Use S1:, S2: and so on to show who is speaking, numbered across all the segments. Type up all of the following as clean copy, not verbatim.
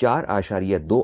S1: $4.2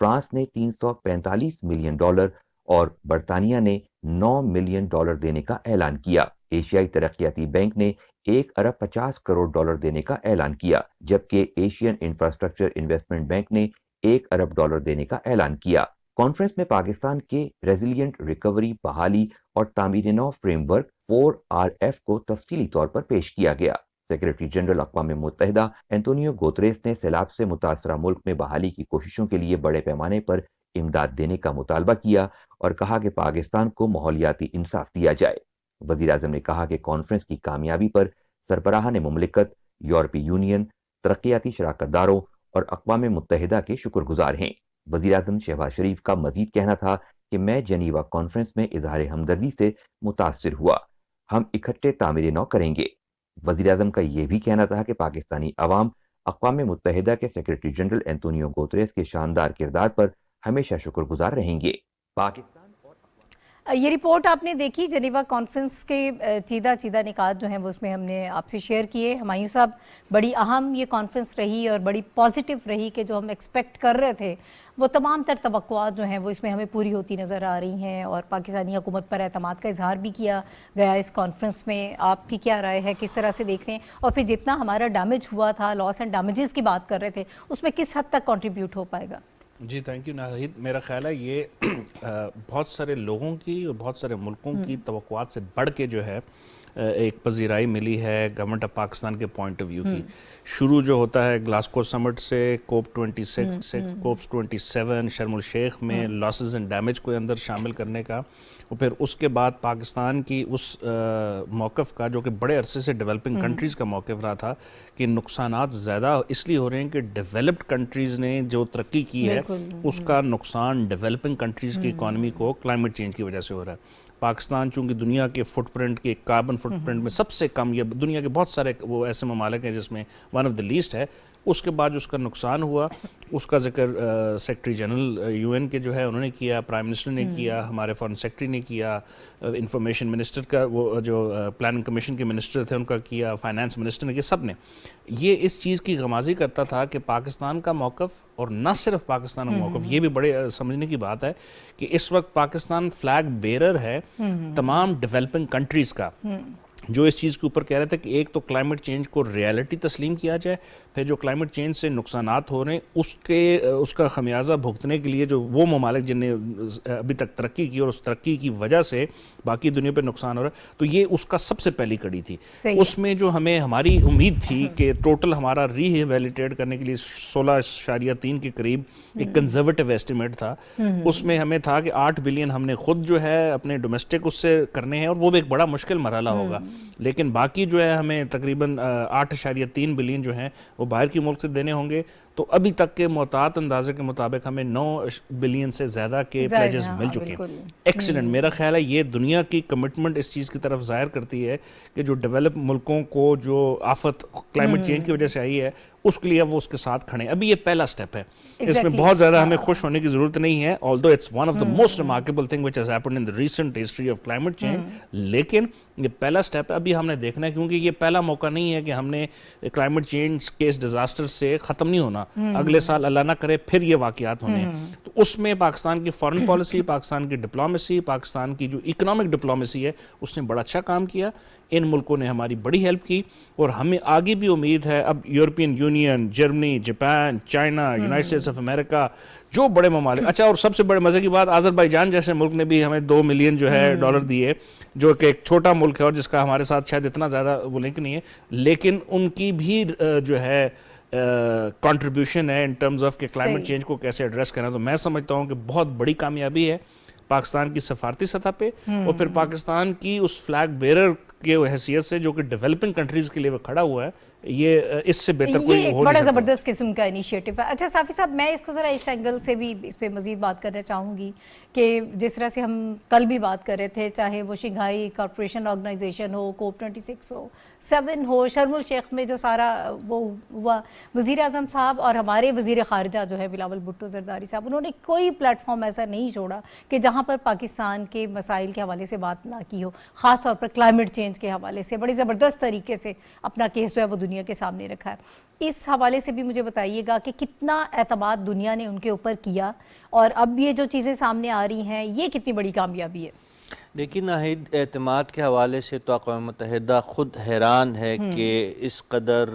S1: France نے $345 million اور برطانیہ نے $9 ملین دینے کا اعلان کیا۔ ایشیائی ترقیاتی بینک نے $1.50 ارب دینے کا اعلان کیا، جبکہ ایشین انفراسٹرکچر انویسٹمنٹ بینک نے $1 ارب دینے کا اعلان کیا۔ کانفرنس میں پاکستان کے ریزیلینٹ ریکوری، بحالی اور تعمیر نو فریم ورک 4RF کو تفصیلی طور پر پیش کیا گیا۔ سیکرٹری جنرل اقوام متحدہ انتونیو گوتریس نے سیلاب سے متاثرہ ملک میں بحالی کی کوششوں کے لیے بڑے پیمانے پر امداد دینے کا مطالبہ کیا اور کہا کہ پاکستان کو ماحولیاتی انصاف دیا جائے۔ وزیر اعظم نے کہا کہ کانفرنس کی کامیابی پر سربراہان مملکت، یورپی یونین، ترقیاتی شراکت داروں اور اقوام متحدہ کے شکر گزار ہیں۔ وزیر اعظم شہباز شریف کا مزید کہنا تھا کہ میں جنیوا کانفرنس میں اظہار ہمدردی سے متاثر ہوا، ہم اکٹھے تعمیر نو کریں گے۔ وزیر اعظم کا یہ بھی کہنا تھا کہ پاکستانی عوام اقوام متحدہ کے سیکرٹری جنرل انتونیو گوتریس کے شاندار کردار پر ہمیشہ شکر گزار رہیں گے۔ پاکستان
S2: یہ رپورٹ آپ نے دیکھی جنیوا کانفرنس کے چیدہ نکات جو ہیں وہ اس میں ہم نے آپ سے شیئر کیے۔ ہمایوں صاحب، بڑی اہم یہ کانفرنس رہی اور بڑی پازیٹیو رہی کہ جو ہم ایکسپیکٹ کر رہے تھے وہ تمام تر توقعات جو ہیں وہ اس میں ہمیں پوری ہوتی نظر آ رہی ہیں، اور پاکستانی حکومت پر اعتماد کا اظہار بھی کیا گیا اس کانفرنس میں۔ آپ کی کیا رائے ہے، کس طرح سے دیکھ رہے ہیں؟ اور پھر جتنا ہمارا ڈیمیج ہوا تھا، لاس اینڈ ڈیمیجز کی بات کر رہے تھے، اس میں کس حد تک کنٹریبیوٹ ہو پائے گا؟
S3: جی تھینک یو ناہید۔ میرا خیال ہے یہ بہت سارے لوگوں کی اور بہت سارے ملکوں کی توقعات سے بڑھ کے جو ہے ایک پذیرائی ملی ہے گورنمنٹ آف پاکستان کے پوائنٹ آف ویو کی۔ شروع جو ہوتا ہے گلاسکو سمٹ سے، کوپ 26 سے کوپ 27 شرم الشیخ میں لاسز اینڈ ڈیمیج کو اندر شامل کرنے کا، اور پھر اس کے بعد پاکستان کی اس موقف کا جو کہ بڑے عرصے سے ڈیولپنگ کنٹریز کا موقف رہا تھا کہ نقصانات زیادہ اس لیے ہو رہے ہیں کہ ڈیولپڈ کنٹریز نے جو ترقی کی ہے اس کا نقصان ڈیولپنگ کنٹریز کی اکانومی کو کلائمیٹ چینج کی وجہ سے ہو رہا ہے۔ پاکستان چونکہ دنیا کے فٹ پرنٹ کے کاربن فٹ پرنٹ میں سب سے کم، یہ دنیا کے بہت سارے وہ ایسے ممالک ہیں جس میں ون آف دا لیسٹ ہے، اس کے بعد جو اس کا نقصان ہوا اس کا ذکر سیکرٹری جنرل یو این کے جو ہے انہوں نے کیا، پرائم منسٹر نے کیا، ہمارے فارن سیکرٹری نے کیا، انفارمیشن منسٹر کا وہ جو پلاننگ کمیشن کے منسٹر تھے ان کا کیا، فائنانس منسٹر نے کیا، سب نے۔ یہ اس چیز کی غمازی کرتا تھا کہ پاکستان کا موقف، اور نہ صرف پاکستان کا موقف، یہ بھی بڑے سمجھنے کی بات ہے کہ اس وقت پاکستان فلیگ بیرر ہے تمام ڈیولپنگ کنٹریز کا، جو اس چیز کے اوپر کہہ رہے تھے کہ ایک تو کلائمیٹ چینج کو ریالٹی تسلیم کیا جائے، پھر جو کلائمیٹ چینج سے نقصانات ہو رہے ہیں اس کا خمیازہ بھگتنے کے لیے جو وہ ممالک جن نے ابھی تک ترقی کی اور اس ترقی کی وجہ سے باقی دنیا پہ نقصان ہو رہا ہے، تو یہ اس کا سب سے پہلی کڑی تھی۔ اس میں جو ہماری امید تھی کہ ٹوٹل ہمارا ری ایویلیٹیٹ کرنے کے لیے 16.3 کے قریب ایک کنزرویٹو ایسٹیمیٹ تھا، اس میں ہمیں تھا کہ 8 بلین ہم نے خود جو ہے اپنے ڈومیسٹک اس سے کرنے ہیں، اور وہ بھی ایک بڑا مشکل مرحلہ ہوگا، لیکن باقی جو ہے ہمیں تقریباً 8.3 بلین جو ہیں وہ باہر کی ملک سے دینے ہوں گے۔ تو ابھی تک کے محتاط اندازے کے مطابق ہمیں 9 بلین سے زیادہ کے پلیجز مل چکے ہیں۔ ایکسیلنٹ، میرا خیال ہے یہ دنیا کی کمٹمنٹ اس چیز کی طرف ظاہر کرتی ہے کہ جو ڈیولپ ملکوں کو جو آفت کلائمیٹ چینج کی وجہ سے آئی ہے اس کے لیے وہ اس کے ساتھ کھڑے ہیں۔ ابھی یہ پہلا سٹیپ ہے، اس میں بہت زیادہ ہمیں خوش ہونے کی ضرورت نہیں ہے، although it's one of the most remarkable thing which has happened in the recent history of climate change، لیکن یہ پہلا سٹیپ ہے، ابھی ہم نے دیکھنا ہے، کیونکہ یہ پہلا موقع نہیں ہے کہ ہم نے کلائمیٹ چینج کے اس ڈیزاسٹر سے ختم نہیں ہونا، اگلے سال اللہ نہ کرے پھر یہ واقعات ہونے ہیں۔ تو اس میں پاکستان کی فارن پالیسی، پاکستان کی ڈپلومیسی، پاکستان کی جو اکنامک ڈپلومیسی ہے اس نے بڑا اچھا کام کیا، ان ملکوں نے ہماری بڑی ہیلپ کی، اور ہمیں آگے بھی امید ہے۔ اب European union, Germany, Japan, China, United States of America, جو بڑے ممالک، اچھا اور سب سے بڑے مزے کی بات آذربائیجان جیسے ملک نے بھی ہمیں 2 ملین جو ہے ڈالر دیے، جو کہ ایک چھوٹا ملک ہے اور جس کا ہمارے ساتھ شاید اتنا زیادہ وہ لنک نہیں ہے، لیکن ان کی بھی جو ہے کنٹریبیوشن ہے ان ٹرمز آف کہ کلائمیٹ چینج کو کیسے ایڈریس کرنا۔ تو میں سمجھتا ہوں کہ بہت بڑی کامیابی ہے پاکستان کی سفارتی سطح پہ، اور پھر پاکستان کی اس فلیگ بیرر کے حیثیت سے جو کہ ڈیولپنگ کنٹریز کے لیے وہ کھڑا ہوا ہے، یہ اس سے بہتر کوئی
S2: یہ ایک
S3: ہو نہیں
S2: بڑا
S3: سکتا۔
S2: زبردست قسم کا انیشیٹو ہے۔ اچھا صافی صاحب، میں اس کو ذرا اس اینگل سے بھی اس پہ مزید بات کرنا چاہوں گی کہ جس طرح سے ہم کل بھی بات کر رہے تھے، چاہے وہ شنگھائی کارپوریشن آرگنائزیشن ہو، کوپ 26 ہو، 7 ہو، شرم الشیخ میں جو سارا وہ ہوا، وزیر اعظم صاحب اور ہمارے وزیر خارجہ جو ہے بلاول بھٹو زرداری صاحب، انہوں نے کوئی پلیٹ فارم ایسا نہیں چھوڑا کہ جہاں پر پاکستان کے مسائل کے حوالے سے بات نہ کی ہو، خاص طور پر کلائمیٹ چینج کے حوالے سے بڑی زبردست طریقے سے اپنا کیس جو ہے وہ دنیا دنیا کے سامنے رکھا ہے، اس حوالے سے بھی مجھے بتائیے گا کہ کتنا اعتماد دنیا نے ان کے اوپر کیا اور اب یہ جو چیزیں سامنے آ رہی ہیں یہ کتنی بڑی کامیابی ہے؟
S4: دیکھیے ناہید، اعتماد کے حوالے سے تو اقوام متحدہ خود حیران ہے کہ اس قدر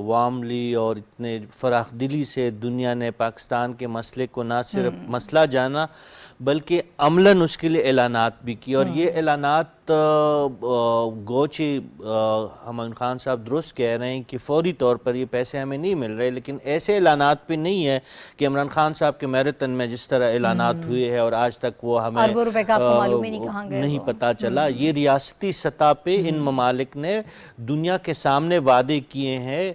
S4: وارملی اور اتنے فراخ دلی سے دنیا نے پاکستان کے مسئلے کو نہ صرف مسئلہ جانا بلکہ عملاً اس کے لیے اعلانات بھی کیے، اور یہ اعلانات گوچہ عمران خان صاحب درست کہہ رہے ہیں کہ فوری طور پر یہ پیسے ہمیں نہیں مل رہے، لیکن ایسے اعلانات پہ نہیں ہے کہ عمران خان صاحب کے میراتھن میں جس طرح اعلانات ہوئے ہیں اور آج تک وہ ہمیں
S2: اربوں روپے کا آپ کو معلوم ہی نہیں کہاں گئے
S4: نہیں پتہ چلا۔ یہ ریاستی سطح پہ ان ممالک نے دنیا کے سامنے وعدے کیے ہیں،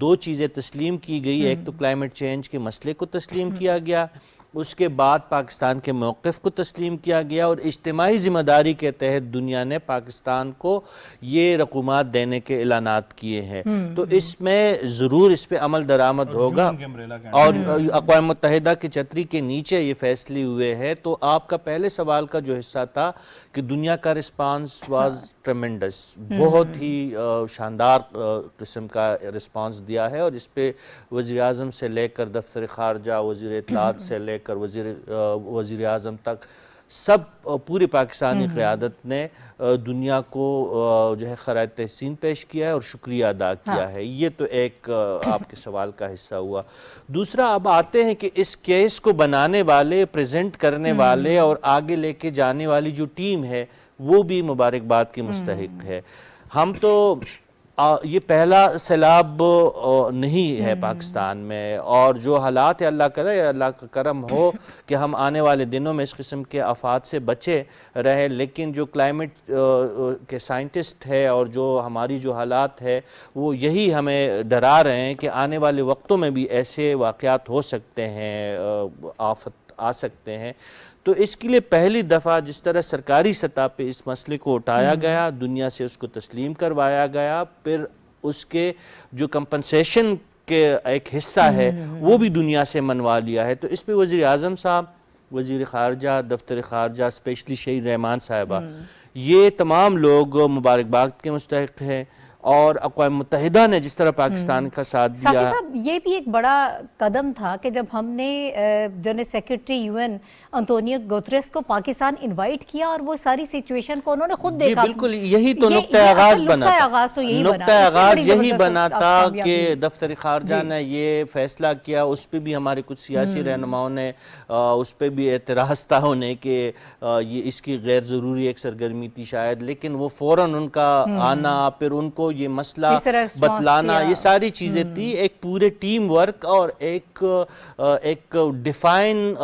S4: دو چیزیں تسلیم کی گئی، ایک تو کلائمیٹ چینج کے مسئلے کو تسلیم کیا گیا، اس کے بعد پاکستان کے موقف کو تسلیم کیا گیا، اور اجتماعی ذمہ داری کے تحت دنیا نے پاکستان کو یہ رقومات دینے کے اعلانات کیے ہیں۔ تو اس میں ضرور اس پہ عمل درآمد ہوگا، اور اقوام متحدہ کی چھتری کے نیچے یہ فیصلے ہوئے ہیں۔ تو آپ کا پہلے سوال کا جو حصہ تھا کہ دنیا کا رسپانس واز ٹریمنڈس، بہت ہی شاندار قسم کا رسپانس دیا ہے، اور اس پہ وزیر اعظم سے لے کر دفتر خارجہ، وزیر اطلاعات سے لے کر وزیر اعظم تک سب پوری پاکستانی قیادت نے دنیا کو جو ہے خراج تحسین پیش کیا ہے اور شکریہ ادا کیا ہے۔ یہ تو ایک آپ کے سوال کا حصہ ہوا۔ دوسرا، اب آتے ہیں کہ اس کیس کو بنانے والے، پریزنٹ کرنے والے اور آگے لے کے جانے والی جو ٹیم ہے وہ بھی مبارکباد کی مستحق ہے۔ ہم تو یہ پہلا سیلاب نہیں ہے پاکستان میں، اور جو حالات ہے اللہ کرے، اللہ کا کرم ہو کہ ہم آنے والے دنوں میں اس قسم کے آفات سے بچے رہے، لیکن جو کلائمیٹ کے سائنٹسٹ ہے اور جو ہماری جو حالات ہے وہ یہی ہمیں ڈرا رہے ہیں کہ آنے والے وقتوں میں بھی ایسے واقعات ہو سکتے ہیں، آفت آ سکتے ہیں۔ تو اس کے لیے پہلی دفعہ جس طرح سرکاری سطح پہ اس مسئلے کو اٹھایا گیا، دنیا سے اس کو تسلیم کروایا گیا، پھر اس کے جو کمپنسیشن کے ایک حصہ ہے وہ بھی دنیا سے منوا لیا ہے، تو اس پہ وزیر اعظم صاحب، وزیر خارجہ، دفتر خارجہ، اسپیشلی شہید رحمان صاحبہ، یہ تمام لوگ مبارکباد کے مستحق ہیں، اور اقوام متحدہ نے جس طرح پاکستان کا ساتھ دیا۔
S2: صافی صاحب، یہ بھی ایک بڑا قدم تھا کہ جب ہم نے general secretary U N Antonio Guterres کو پاکستان انوائٹ کیا اور وہ ساری سچویشن کو انہوں نے خود دیکھا۔
S4: بالکل یہی تو نقطہ آغاز بنا تھا، نقطہ آغاز یہی بنا تھا کہ دفتر خارجہ نے یہ فیصلہ کیا، اس پہ بھی ہمارے کچھ سیاسی رہنماؤں نے اس پہ بھی اعتراض تھا ہونے کہ یہ اس کی غیر ضروری ایک سرگرمی تھی شاید، لیکن وہ فوراً ان کا آنا، پھر ان کو یہ مسئلہ بتلانا، یہ ساری چیزیں تھی، ایک پورے ٹیم ورک اور ایک ڈیفائن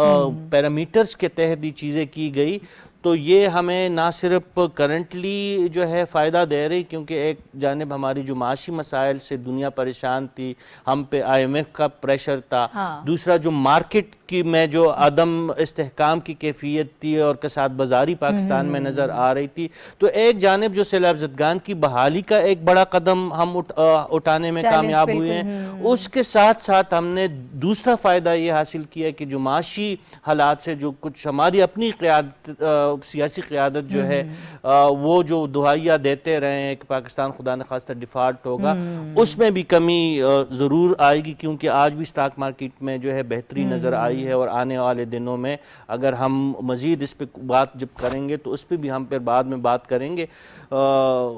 S4: پیرامیٹرز کے تحت یہ چیزیں کی گئی۔ تو یہ ہمیں نہ صرف کرنٹلی جو ہے فائدہ دے رہی، کیونکہ ایک جانب ہماری جو معاشی مسائل سے دنیا پریشان تھی، ہم پہ IMF کا پریشر تھا، دوسرا جو مارکیٹ کی میں جو عدم استحکام کی کیفیت تھی اور کساد بازاری پاکستان میں نظر آ رہی تھی، تو ایک جانب جو سیلاب زدگان کی بحالی کا ایک بڑا قدم ہم اٹھانے میں کامیاب ہوئے ہیں، اس کے ساتھ ساتھ ہم نے دوسرا فائدہ یہ حاصل کیا کہ جو معاشی حالات سے جو کچھ ہماری اپنی قیادت، سیاسی قیادت جو ہے وہ جو دہائیاں دیتے رہے ہیں کہ پاکستان خدا نخواستہ ڈیفالٹ ہوگا، اس میں بھی کمی ضرور آئے گی، کیونکہ آج بھی سٹاک مارکیٹ میں جو ہے بہتری نظر آئی ہے، اور آنے والے دنوں میں اگر ہم مزید اس پہ بات جب کریں گے تو اس پہ بھی ہم پھر بعد میں بات کریں گے،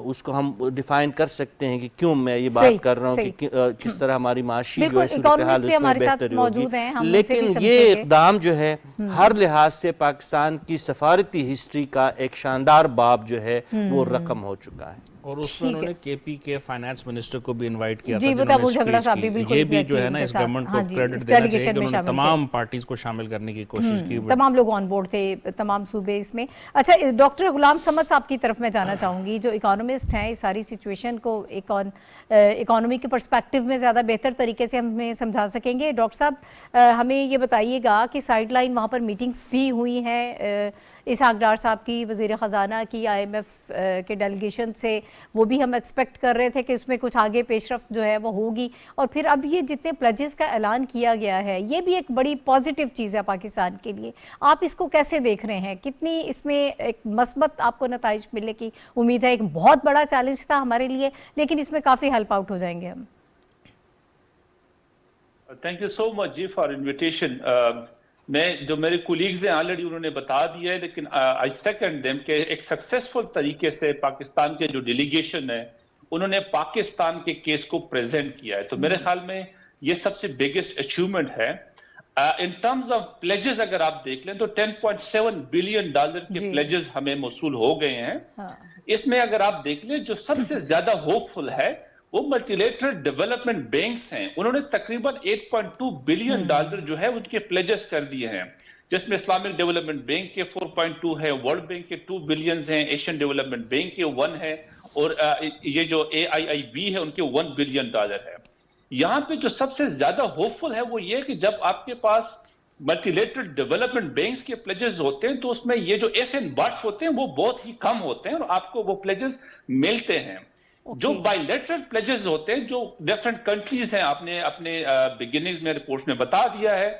S4: اس کو ہم ڈیفائن کر سکتے ہیں کہ کیوں میں یہ بات کر رہا ہوں کہ کس طرح ہماری معاشی جو ہے صورتحال اس میں بہتری ہوگی۔ لیکن یہ اقدام جو ہے ہر لحاظ سے پاکستان کی سفارتی ہسٹری کا ایک شاندار باب جو ہے وہ رقم ہو چکا ہے،
S3: اور اس میں انہوں نے کے پی کے فائنانس منسٹر کو بھی انوائٹ کیا تھا، یہ بھی جو ہے نا اس گورنمنٹ کو کریڈٹ دینا چاہیے کہ انہوں نے تمام پارٹیز کو شامل کرنے کی کوشش کی،
S2: تمام لوگ آن بورڈ تھے، تمام صوبے اس میں۔ اچھا، ڈاکٹر غلام صمد صاحب کی طرف میں جانا چاہوں گی، جو اکانومسٹ ہیں، اس ساری سچویشن کو اکانومی کے پرسپیکٹیو میں زیادہ بہتر طریقے سے ہمیں سمجھا سکیں گے۔ ڈاکٹر صاحب، ہمیں یہ بتائیے گا کہ سائیڈ لائن وہاں پر میٹنگز بھی ہوئی ہیں، اسحاق ڈار صاحب کی، وزیر خزانہ کی، IMF کے ڈیلیگیشن سے وہ بھی ہم ایکسپیکٹ کر رہے تھے کہ اس میں کچھ آگے پیش رفت جو ہے وہ ہوگی, اور پھر اب یہ جتنے پلیجز کا اعلان کیا گیا ہے یہ بھی ایک بڑی پازیٹیو چیز ہے پاکستان کے لیے. آپ اس کو کیسے دیکھ رہے ہیں؟ کتنی اس میں ایک مثبت آپ کو نتائج ملنے کی امید ہے؟ ایک بہت بڑا چیلنج تھا ہمارے لیے, لیکن اس میں کافی ہیلپ آؤٹ ہو جائیں گے ہم.
S5: تھینک یو سو مچ جی فار انویٹیشن. میں جو میرے کولیگز ہیں آلریڈی انہوں نے بتا دیا ہے, لیکن آئی سیکنڈ دیم کہ ایک سکسیسفل طریقے سے پاکستان کے جو ڈیلیگیشن ہے انہوں نے پاکستان کے کیس کو پریزنٹ کیا ہے. تو میرے خیال میں یہ سب سے بگیسٹ اچیومنٹ ہے. ان ٹرمز آف پلیجز اگر آپ دیکھ لیں تو $10.7 بلین کے پلیجز ہمیں موصول ہو گئے ہیں. اس میں اگر آپ دیکھ لیں جو سب سے زیادہ ہوپ فل ہے وہ ملٹی لیٹرل ڈیولپمنٹ بینکس ہیں. انہوں نے تقریباً $8.2 بلین جو ہے ان کے پلیجز کر دیے ہیں, جس میں اسلامک ڈیولپمنٹ بینک کے 4.2 ہے, ورلڈ بینک کے 2 بلینز ہیں, ایشین ڈیولپمنٹ بینک کے 1 ہے, اور یہ جو AIIB ہے ان کے $1 بلین ہے. یہاں پہ جو سب سے زیادہ ہوپ فل ہے وہ یہ کہ جب آپ کے پاس ملٹی لیٹرل ڈیولپمنٹ بینکس کے پلیجز ہوتے ہیں تو اس میں یہ جو ایف اینڈ بٹس ہوتے ہیں وہ بہت ہی کم ہوتے ہیں اور آپ کو وہ پلیجز ملتے ہیں. جو بائی لیٹرل پلیجز ہوتے ہیں جو ڈیفرنٹ کنٹریز ہیں, آپ نے اپنے بگننگز میں رپورٹس میں بتا دیا ہے,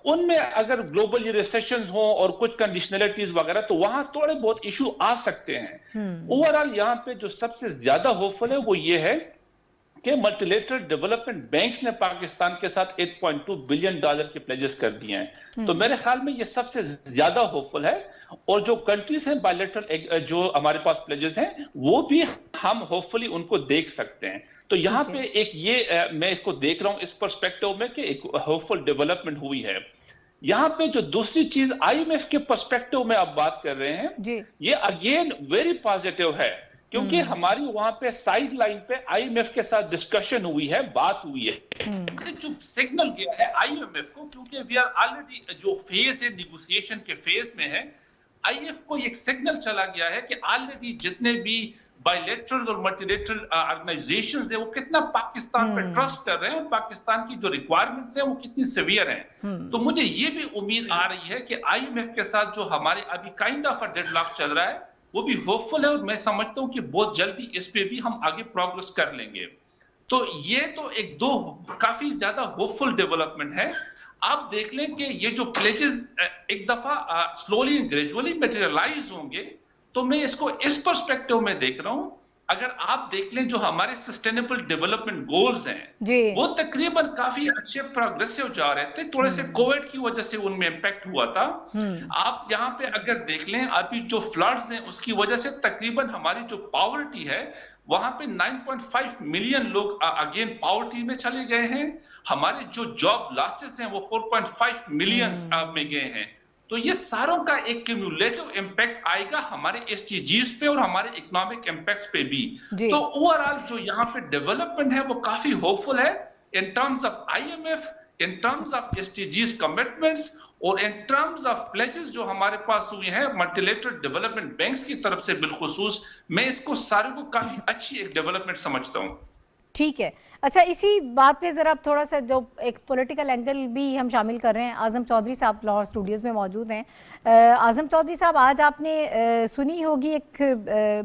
S5: ان میں اگر گلوبل ریسیشنز ہوں اور کچھ کنڈیشنلٹیز وغیرہ تو وہاں تھوڑے بہت ایشو آ سکتے ہیں. اوورآل یہاں پہ جو سب سے زیادہ ہوپ فل ہے وہ یہ ہے کہ ملٹی لیٹرل ڈیولپمنٹ بینکس نے پاکستان کے ساتھ $8.2 بلین کے پلیجز کر دیے ہیں. تو میرے خیال میں یہ سب سے زیادہ ہوپ فل ہے. اور جو کنٹریز ہیں بائی لیٹرل جو ہمارے پاس پلیجز ہیں وہ بھی ہم ہوپ فلی ان کو دیکھ سکتے ہیں. تو یہاں پہ ایک یہ میں اس کو دیکھ رہا ہوں اس پرسپیکٹو میں کہ ایک ہوپ فل ڈیولپمنٹ ہوئی ہے. یہاں پہ جو دوسری چیز IMF کے پرسپیکٹو میں آپ بات کر رہے ہیں یہ اگین ویری پازیٹیو ہے, کیونکہ ہماری وہاں پہ سائیڈ لائن پہ IMF کے ساتھ ڈسکشن ہوئی ہے, بات ہوئی ہے. جو سگنل گیا ہے IMF کو, کیونکہ وی آر آلریڈی جو فیز ہے نیگوسیشن کے فیز میں ہے, IMF کو ایک سگنل چلا گیا ہے کہ آلریڈی جتنے بھی بائی لیٹرل اور ملٹی لیٹرل آرگنائزیشنز ہیں وہ کتنا پاکستان پہ ٹرسٹ کر رہے ہیں اور پاکستان کی جو ریکوائرمنٹس ہیں وہ کتنی سیویئر ہیں. تو مجھے یہ بھی امید آ رہی ہے کہ IMF کے ساتھ جو ہمارے ابھی کائنڈ آف ڈیڈ لاک چل رہا ہے وہ بھی ہوپ فل ہے, اور میں سمجھتا ہوں کہ بہت جلدی اس پہ بھی ہم آگے پروگرس کر لیں گے. تو یہ تو ایک دو کافی زیادہ ہوپ فل ڈیولپمنٹ ہے. آپ دیکھ لیں کہ یہ جو پلیجز ایک دفعہ سلولی اینڈ گریجولی میٹیریلائز ہوں گے, تو میں اس کو اس پرسپیکٹو میں دیکھ رہا ہوں. اگر آپ دیکھ لیں جو ہمارے سسٹینیبل ڈیولپمنٹ گولز ہیں وہ تقریباً کافی اچھے پروگریسو جا رہے تھے, تھوڑے سے کووڈ کی وجہ سے ان میں امپیکٹ ہوا تھا. آپ یہاں پہ اگر دیکھ لیں ابھی جو فلڈز ہیں اس کی وجہ سے تقریباً ہماری جو پاورٹی ہے وہاں پہ 9.5 ملین لوگ اگین پاورٹی میں چلے گئے ہیں. ہمارے جو جاب لاسز ہیں وہ 4.5 ملین میں گئے ہیں. تو یہ ساروں کا ایک کیمولیٹو امپیکٹ آئے گا ہمارے SDGs پہ اور ہمارے اکنامک امپیکٹس پہ بھی. تو اوورآل جو یہاں پہ ڈیولپمنٹ ہے وہ کافی ہوپ فل ہے in terms of IMF, in terms of SDGs commitments, اور ان ٹرمز آف پلیجز جو ہمارے پاس ہوئے ہیں ملٹی لیٹرل ڈیولپمنٹ بینکس کی طرف سے بالخصوص. میں اس کو سارے کو کافی اچھی ایک ڈیولپمنٹ سمجھتا ہوں.
S2: ٹھیک ہے. اچھا, اسی بات پہ ذرا تھوڑا سا جو ایک پولیٹیکل اینگل بھی ہم شامل کر رہے ہیں. اعظم چودھری صاحب لاہور اسٹوڈیوز میں موجود ہیں. اعظم چودھری صاحب, آج آپ نے سنی ہوگی ایک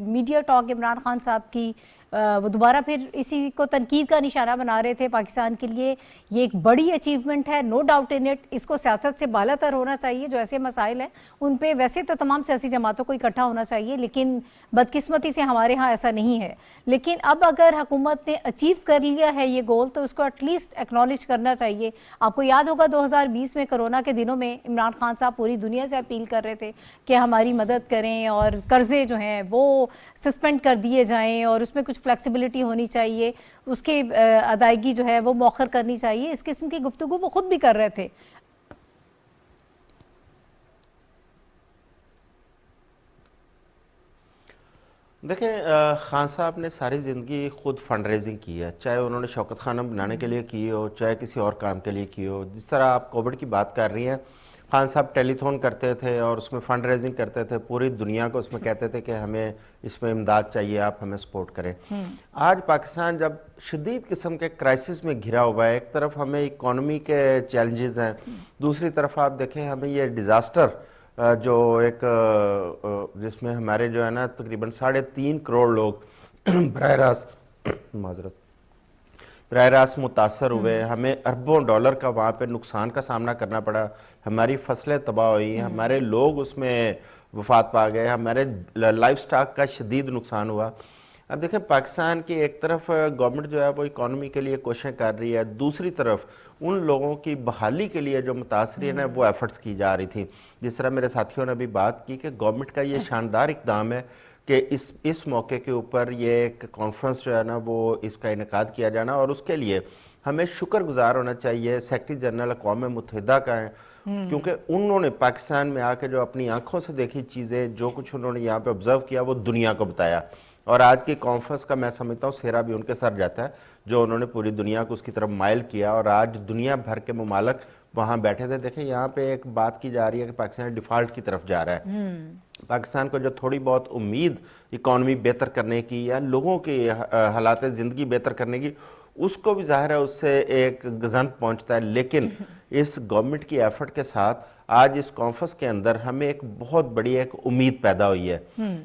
S2: میڈیا ٹاک عمران خان صاحب کی, وہ دوبارہ پھر اسی کو تنقید کا نشانہ بنا رہے تھے پاکستان کے لیے. یہ ایک بڑی اچیومنٹ ہے, نو ڈاؤٹ ان اٹ. اس کو سیاست سے بالا تر ہونا چاہیے. جو ایسے مسائل ہیں ان پہ ویسے تو تمام سیاسی جماعتوں کو اکٹھا ہونا چاہیے, لیکن بدقسمتی سے ہمارے ہاں ایسا نہیں ہے. لیکن اب اگر حکومت نے اچیو کر لیا ہے یہ گول تو اس کو ایٹ لیسٹ ایکنالج کرنا چاہیے. آپ کو یاد ہوگا 2020 میں کرونا کے دنوں میں عمران خان صاحب پوری دنیا سے اپیل کر رہے تھے کہ ہماری مدد کریں اور قرضے جو ہیں وہ سسپینڈ کر دیے جائیں اور اس میں کچھ فلیکسیبلٹی ہونی چاہیے, اس کی ادائیگی جو ہے وہ مؤخر کرنی چاہیے. اس قسم کی گفتگو وہ خود بھی کر رہے تھے.
S6: دیکھیں, خان صاحب نے ساری زندگی خود فنڈ ریزنگ کی ہے, چاہے انہوں نے شوکت خانہ بنانے کے لیے کی ہو, چاہے کسی اور کام کے لیے کی ہو. جس طرح آپ کووڈ کی بات کر رہی ہیں, خان صاحب ٹیلی تھون کرتے تھے اور اس میں فنڈ ریزنگ کرتے تھے, پوری دنیا کو اس میں کہتے تھے کہ ہمیں اس میں امداد چاہیے, آپ ہمیں سپورٹ کریں. آج پاکستان جب شدید قسم کے کرائسس میں گھرا ہوا ہے, ایک طرف ہمیں اکانومی کے چیلنجز ہیں, دوسری طرف آپ دیکھیں ہمیں یہ ڈیزاسٹر جو ایک جس میں ہمارے جو ہے نا تقریباً 3.5 کروڑ لوگ براہ راست معذرت براہ راست متاثر ہوئے، ہمیں اربوں ڈالر کا وہاں پہ نقصان کا سامنا کرنا پڑا، ہماری فصلیں تباہ ہوئی، ہمارے لوگ اس میں وفات پا گئے، ہمارے لائف سٹاک کا شدید نقصان ہوا۔ اب دیکھیں پاکستان کی ایک طرف گورنمنٹ جو ہے وہ اکانومی کے لیے کوششیں کر رہی ہے، دوسری طرف ان لوگوں کی بحالی کے لیے جو متاثرین ہیں وہ ایفرٹس کی جا رہی تھی۔ جس طرح میرے ساتھیوں نے بھی بات کی کہ گورنمنٹ کا یہ شاندار اقدام ہے کہ اس موقع کے اوپر یہ ایک کانفرنس جو ہے نا وہ اس کا انعقاد کیا جانا، اور اس کے لیے ہمیں شکر گزار ہونا چاہیے سیکرٹری جنرل اقوام متحدہ کا ہے، کیونکہ انہوں نے پاکستان میں آ کے جو اپنی آنکھوں سے دیکھی چیزیں، جو کچھ انہوں نے یہاں پہ آبزرو کیا وہ دنیا کو بتایا، اور آج کی کانفرنس کا میں سمجھتا ہوں سہرا بھی ان کے سر جاتا ہے، جو انہوں نے پوری دنیا کو اس کی طرف مائل کیا، اور آج دنیا بھر کے ممالک وہاں بیٹھے تھے۔ دیکھیں یہاں پہ ایک بات کی جا رہی ہے کہ پاکستان ڈیفالٹ کی طرف جا رہا ہے، پاکستان کو جو تھوڑی بہت امید اکانومی بہتر کرنے کی یا لوگوں کی حالات زندگی بہتر کرنے کی، اس کو بھی ظاہر ہے اس سے ایک گزند پہنچتا ہے، لیکن اس گورنمنٹ کی ایفرٹ کے ساتھ آج اس کانفرنس کے اندر ہمیں ایک بہت بڑی ایک امید پیدا ہوئی ہے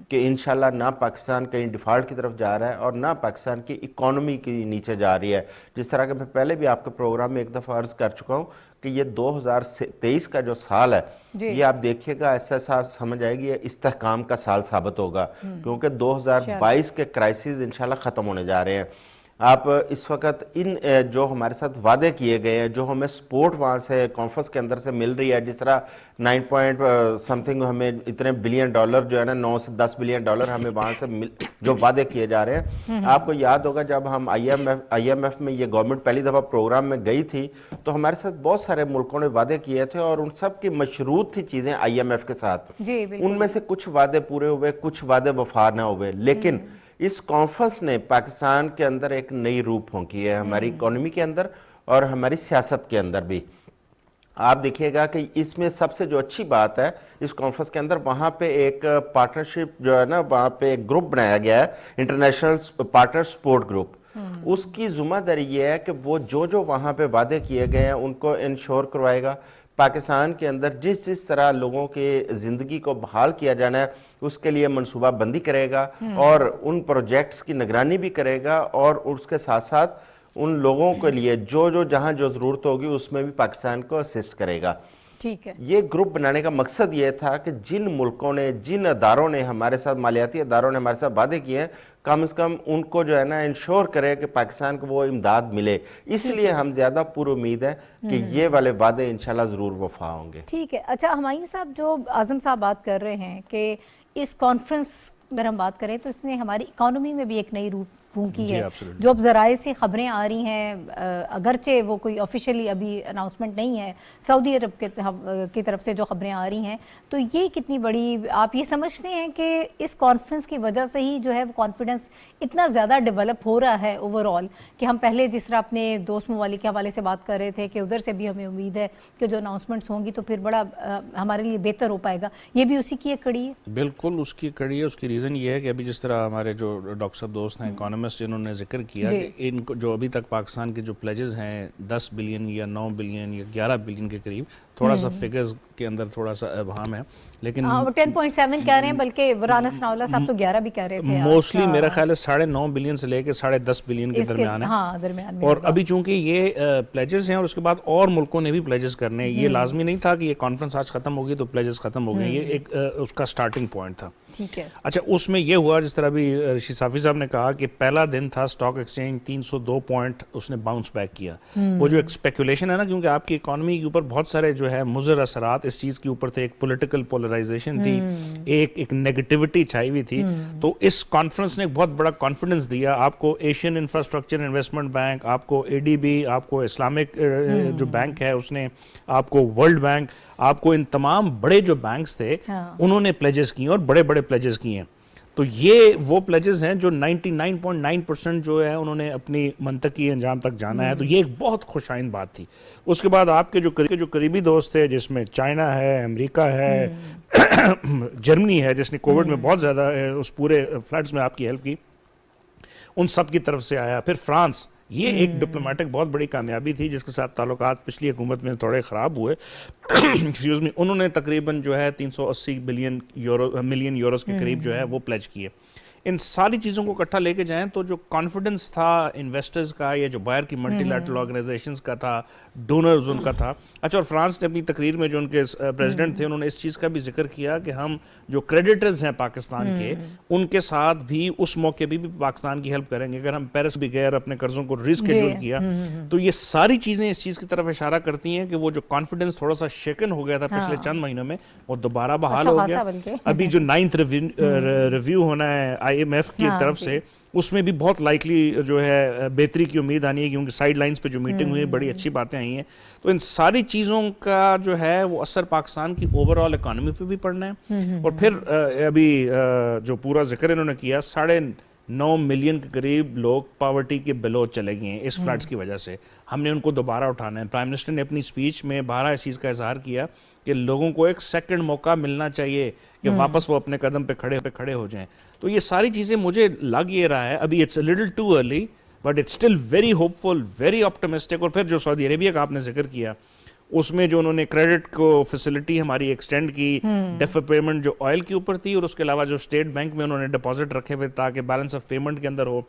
S6: کہ انشاءاللہ نہ پاکستان کہیں ڈیفالٹ کی طرف جا رہا ہے اور نہ پاکستان کی اکانومی کی نیچے جا رہی ہے۔ جس طرح کہ میں پہلے بھی آپ کے پروگرام میں ایک دفعہ عرض کر چکا ہوں کہ یہ 2023 کا جو سال ہے یہ آپ دیکھیے گا ایسا سمجھ آئے گی یہ استحکام کا سال ثابت ہوگا، کیونکہ 2022 کے کرائسس انشاءاللہ ختم ہونے جا رہے ہیں۔ آپ اس وقت ان جو ہمارے ساتھ وعدے کیے گئے ہیں، جو ہمیں سپورٹ وہاں سے کانفرنس کے اندر سے مل رہی ہے، جس طرح 9 پوائنٹ سمتھنگ ہمیں اتنے بلین ڈالر جو ہے نا 9 سے 10 بلین ڈالر ہمیں وہاں سے جو وعدے کیے جا رہے ہیں۔ آپ کو یاد ہوگا جب ہم آئی ایم ایف میں یہ گورنمنٹ پہلی دفعہ پروگرام میں گئی تھی تو ہمارے ساتھ بہت سارے ملکوں نے وعدے کیے تھے، اور ان سب کی مشروط تھی چیزیں آئی ایم ایف کے ساتھ۔ ان میں سے کچھ وعدے پورے ہوئے، کچھ وعدے وفا نہ ہوئے، لیکن اس کانفرنس نے پاکستان کے اندر ایک نئی روح پھونکی ہے، ہماری اکانومی کے اندر اور ہماری سیاست کے اندر بھی۔ آپ دیکھیے گا کہ اس میں سب سے جو اچھی بات ہے اس کانفرنس کے اندر، وہاں پہ ایک پارٹنرشپ جو ہے نا، وہاں پہ ایک گروپ بنایا گیا ہے، انٹرنیشنل پارٹنر سپورٹ گروپ۔ اس کی ذمہ داری یہ ہے کہ وہ جو وہاں پہ وعدے کیے گئے ہیں ان کو انشور کروائے گا، پاکستان کے اندر جس طرح لوگوں کی زندگی کو بحال کیا جانا ہے اس کے لیے منصوبہ بندی کرے گا، اور ان پروجیکٹس کی نگرانی بھی کرے گا، اور اس کے ساتھ ساتھ ان لوگوں کے لیے جہاں جو ضرورت ہوگی اس میں بھی پاکستان کو اسسٹ کرے گا۔
S2: ٹھیک ہے،
S6: یہ گروپ بنانے کا مقصد یہ تھا کہ جن ملکوں نے، جن اداروں نے ہمارے ساتھ، مالیاتی اداروں نے ہمارے ساتھ وعدے کیے ہیں، کم از کم ان کو جو ہے نا انشور کرے کہ پاکستان کو وہ امداد ملے۔ اس لیے ہم زیادہ پر امید ہیں کہ یہ والے وعدے انشاءاللہ ضرور وفا ہوں گے۔
S2: ٹھیک ہے۔ اچھا ہمایوں صاحب، جو اعظم صاحب بات کر رہے ہیں کہ اس کانفرنس اگر ہم بات کریں تو اس نے ہماری اکانومی میں بھی ایک نئی روح پھونکی ہے، جو اب ذرائع سے خبریں آ رہی ہیں، اگرچہ وہ کوئی آفیشیلی ابھی اناؤنسمنٹ نہیں ہے، سعودی عرب کی طرف سے جو خبریں آ رہی ہیں، تو یہ کتنی بڑی، آپ یہ سمجھتے ہیں کہ اس کانفرنس کی وجہ سے ہی جو ہے وہ کانفیڈنس اتنا زیادہ ڈیولپ ہو رہا ہے اوور آل، کہ ہم پہلے جس طرح اپنے دوست ممالک کے حوالے سے بات کر رہے تھے کہ ادھر سے بھی ہمیں امید ہے کہ جو اناؤنسمنٹس ہوں گی تو پھر بڑا ہمارے لیے بہتر ہو پائے گا، یہ بھی اسی کی ایک کڑی ہے؟
S3: بالکل اس کی کڑی ہے۔ اس کی ریزن یہ ہے کہ ابھی جس طرح ہمارے جو ڈاکٹر صاحب دوست ہیں اکانومسٹ، جنہوں نے ذکر کیا کہ ان کو جو ابھی تک پاکستان کے جو پلیجز ہیں 10 بلین یا 9 بلین یا 11 بلین کے قریب، تھوڑا سا فگرز کے اندر تھوڑا سا ابہام ہے، لیکن
S2: 10.7 کہہ رہے ہیں، بلکہ ورانہ سناولا صاحب تو 11 بھی کہہ رہے تھے۔
S3: موسٹلی میرا خیال ہے 9.5 بلین سے لے کے 10.5 بلین کے درمیان ہے، اور ابھی چونکہ یہ پلیجز ہیں اور اس کے بعد اور ملکوں نے بھی پلیجز کرنے ہیں، یہ لازمی نہیں تھا کہ یہ کانفرنس آج ختم ہوگی تو پلیجز ختم ہو گئے، یہ ایک اس کا سٹارٹنگ پوائنٹ تھا۔
S2: ٹھیک ہے۔
S3: اچھا اس میں یہ ہوا جس طرح بھی رشید صافی صاحب نے کہا کہ پہلا دن تھا اسٹاک ایکسچینج 302 پوائنٹ اس نے باؤنس بیک کیا۔ وہ جو ایک اسپیکولیشن ہے نا، کیونکہ آپ کی اکانومی کے اوپر بہت سارے جو ہے مضر اثرات اس چیز کے اوپر تھے، ایک پولیٹیکل پولرائزیشن تھی، ایک نیگیٹیوٹی چھائی ہوئی تھی، تو اس کانفرنس نے ایک بہت بڑا کانفیڈنس دیا آپ کو۔ ایشین انفراسٹرکچر انویسٹمنٹ بینک، آپ کو اے ڈی بی، آپ کو اسلامک جو بینک ہے اس نے، آپ کو ورلڈ بینک، آپ کو ان تمام بڑے جو بینکس تھے انہوں نے پلیجز کی اور بڑے بڑے پلیجز کی ہیں۔ تو یہ وہ پلیجز ہیں جو 99.9% جو ہے انہوں نے اپنی منطقی انجام تک جانا ہے، تو یہ ایک بہت خوش آئند بات تھی۔ اس کے بعد آپ کے جو قریبی دوست تھے، جس میں چائنا ہے، امریکہ ہے، جرمنی ہے جس نے کووڈ میں بہت زیادہ اس پورے فلڈز میں آپ کی ہیلپ کی، ان سب کی طرف سے آیا۔ پھر فرانس، یہ ایک ڈپلومیٹک بہت بڑی کامیابی تھی جس کے ساتھ تعلقات پچھلی حکومت میں تھوڑے خراب ہوئے، انہوں نے تقریباً جو ہے 380 ملین یوروز کے قریب جو ہے وہ پلیج کیے۔ ان ساری چیزوں کو اکٹھا لے کے جائیں تو جو کانفیڈنس تھا انویسٹرز کا یا جو باہر کی ملٹی لیٹرل آرگنائزیشنز کا تھا، ڈونرز ان کا تھا. اچھا، اور فرانس نے اپنی تقریر میں جو ان کے پریزیڈنٹ تھے انہوں نے اس چیز کا بھی ذکر کیا کہ ہم جو کریڈیٹرز ہیں پاکستان کے ان کے ساتھ بھی اس موقع بھی پاکستان کی ہیلپ کریں گے. اگر ہم پیرس بھی گئے اور اپنے قرضوں کو ریسکیڈول کیا تو یہ ساری چیزیں اس چیز کی طرف اشارہ کرتی ہیں کہ وہ جو کانفیڈنس تھوڑا سا شیکن ہو گیا تھا پچھلے چند مہینوں میں وہ دوبارہ بحال ہو گیا. ابھی جو 9th ریویو ہونا ہے IMF کی طرف سے اس میں بھی بہت لائکلی جو ہے بہتری کی امید آنی ہے کیونکہ سائیڈ لائنز پہ جو میٹنگ ہوئی بڑی اچھی باتیں آئی ہیں. تو ان ساری چیزوں کا جو ہے وہ اثر پاکستان کی اوور آل اکانومی پہ بھی پڑنا ہے. اور پھر ابھی جو پورا ذکر انہوں نے کیا 9.5 ملین کے قریب لوگ پاورٹی کے بلو چلے گئے ہیں اس فلڈز کی وجہ سے. ہم نے ان کو دوبارہ اٹھانا ہے. پرائم منسٹر نے اپنی اسپیچ میں بارہا اس چیز کا اظہار کیا کہ لوگوں کو ایک سیکنڈ موقع ملنا چاہیے کہ واپس وہ اپنے قدم پہ کھڑے ہو جائیں. تو یہ ساری چیزیں مجھے لگ یہ رہا ہے ابھی it's a little too early but it's still very hopeful, very optimistic. اور پھر جو سعودی عربیہ کا آپ نے ذکر کیا اس میں جو انہوں نے کریڈٹ کو فیسلٹی ہماری ایکسٹینڈ کی، ڈیفر پیمنٹ جو آئل کے اوپر تھی اور اس کے علاوہ جو اسٹیٹ بینک میں انہوں نے ڈپازٹ رکھے ہوئے تاکہ بیلنس آف پیمنٹ کے اندر ہو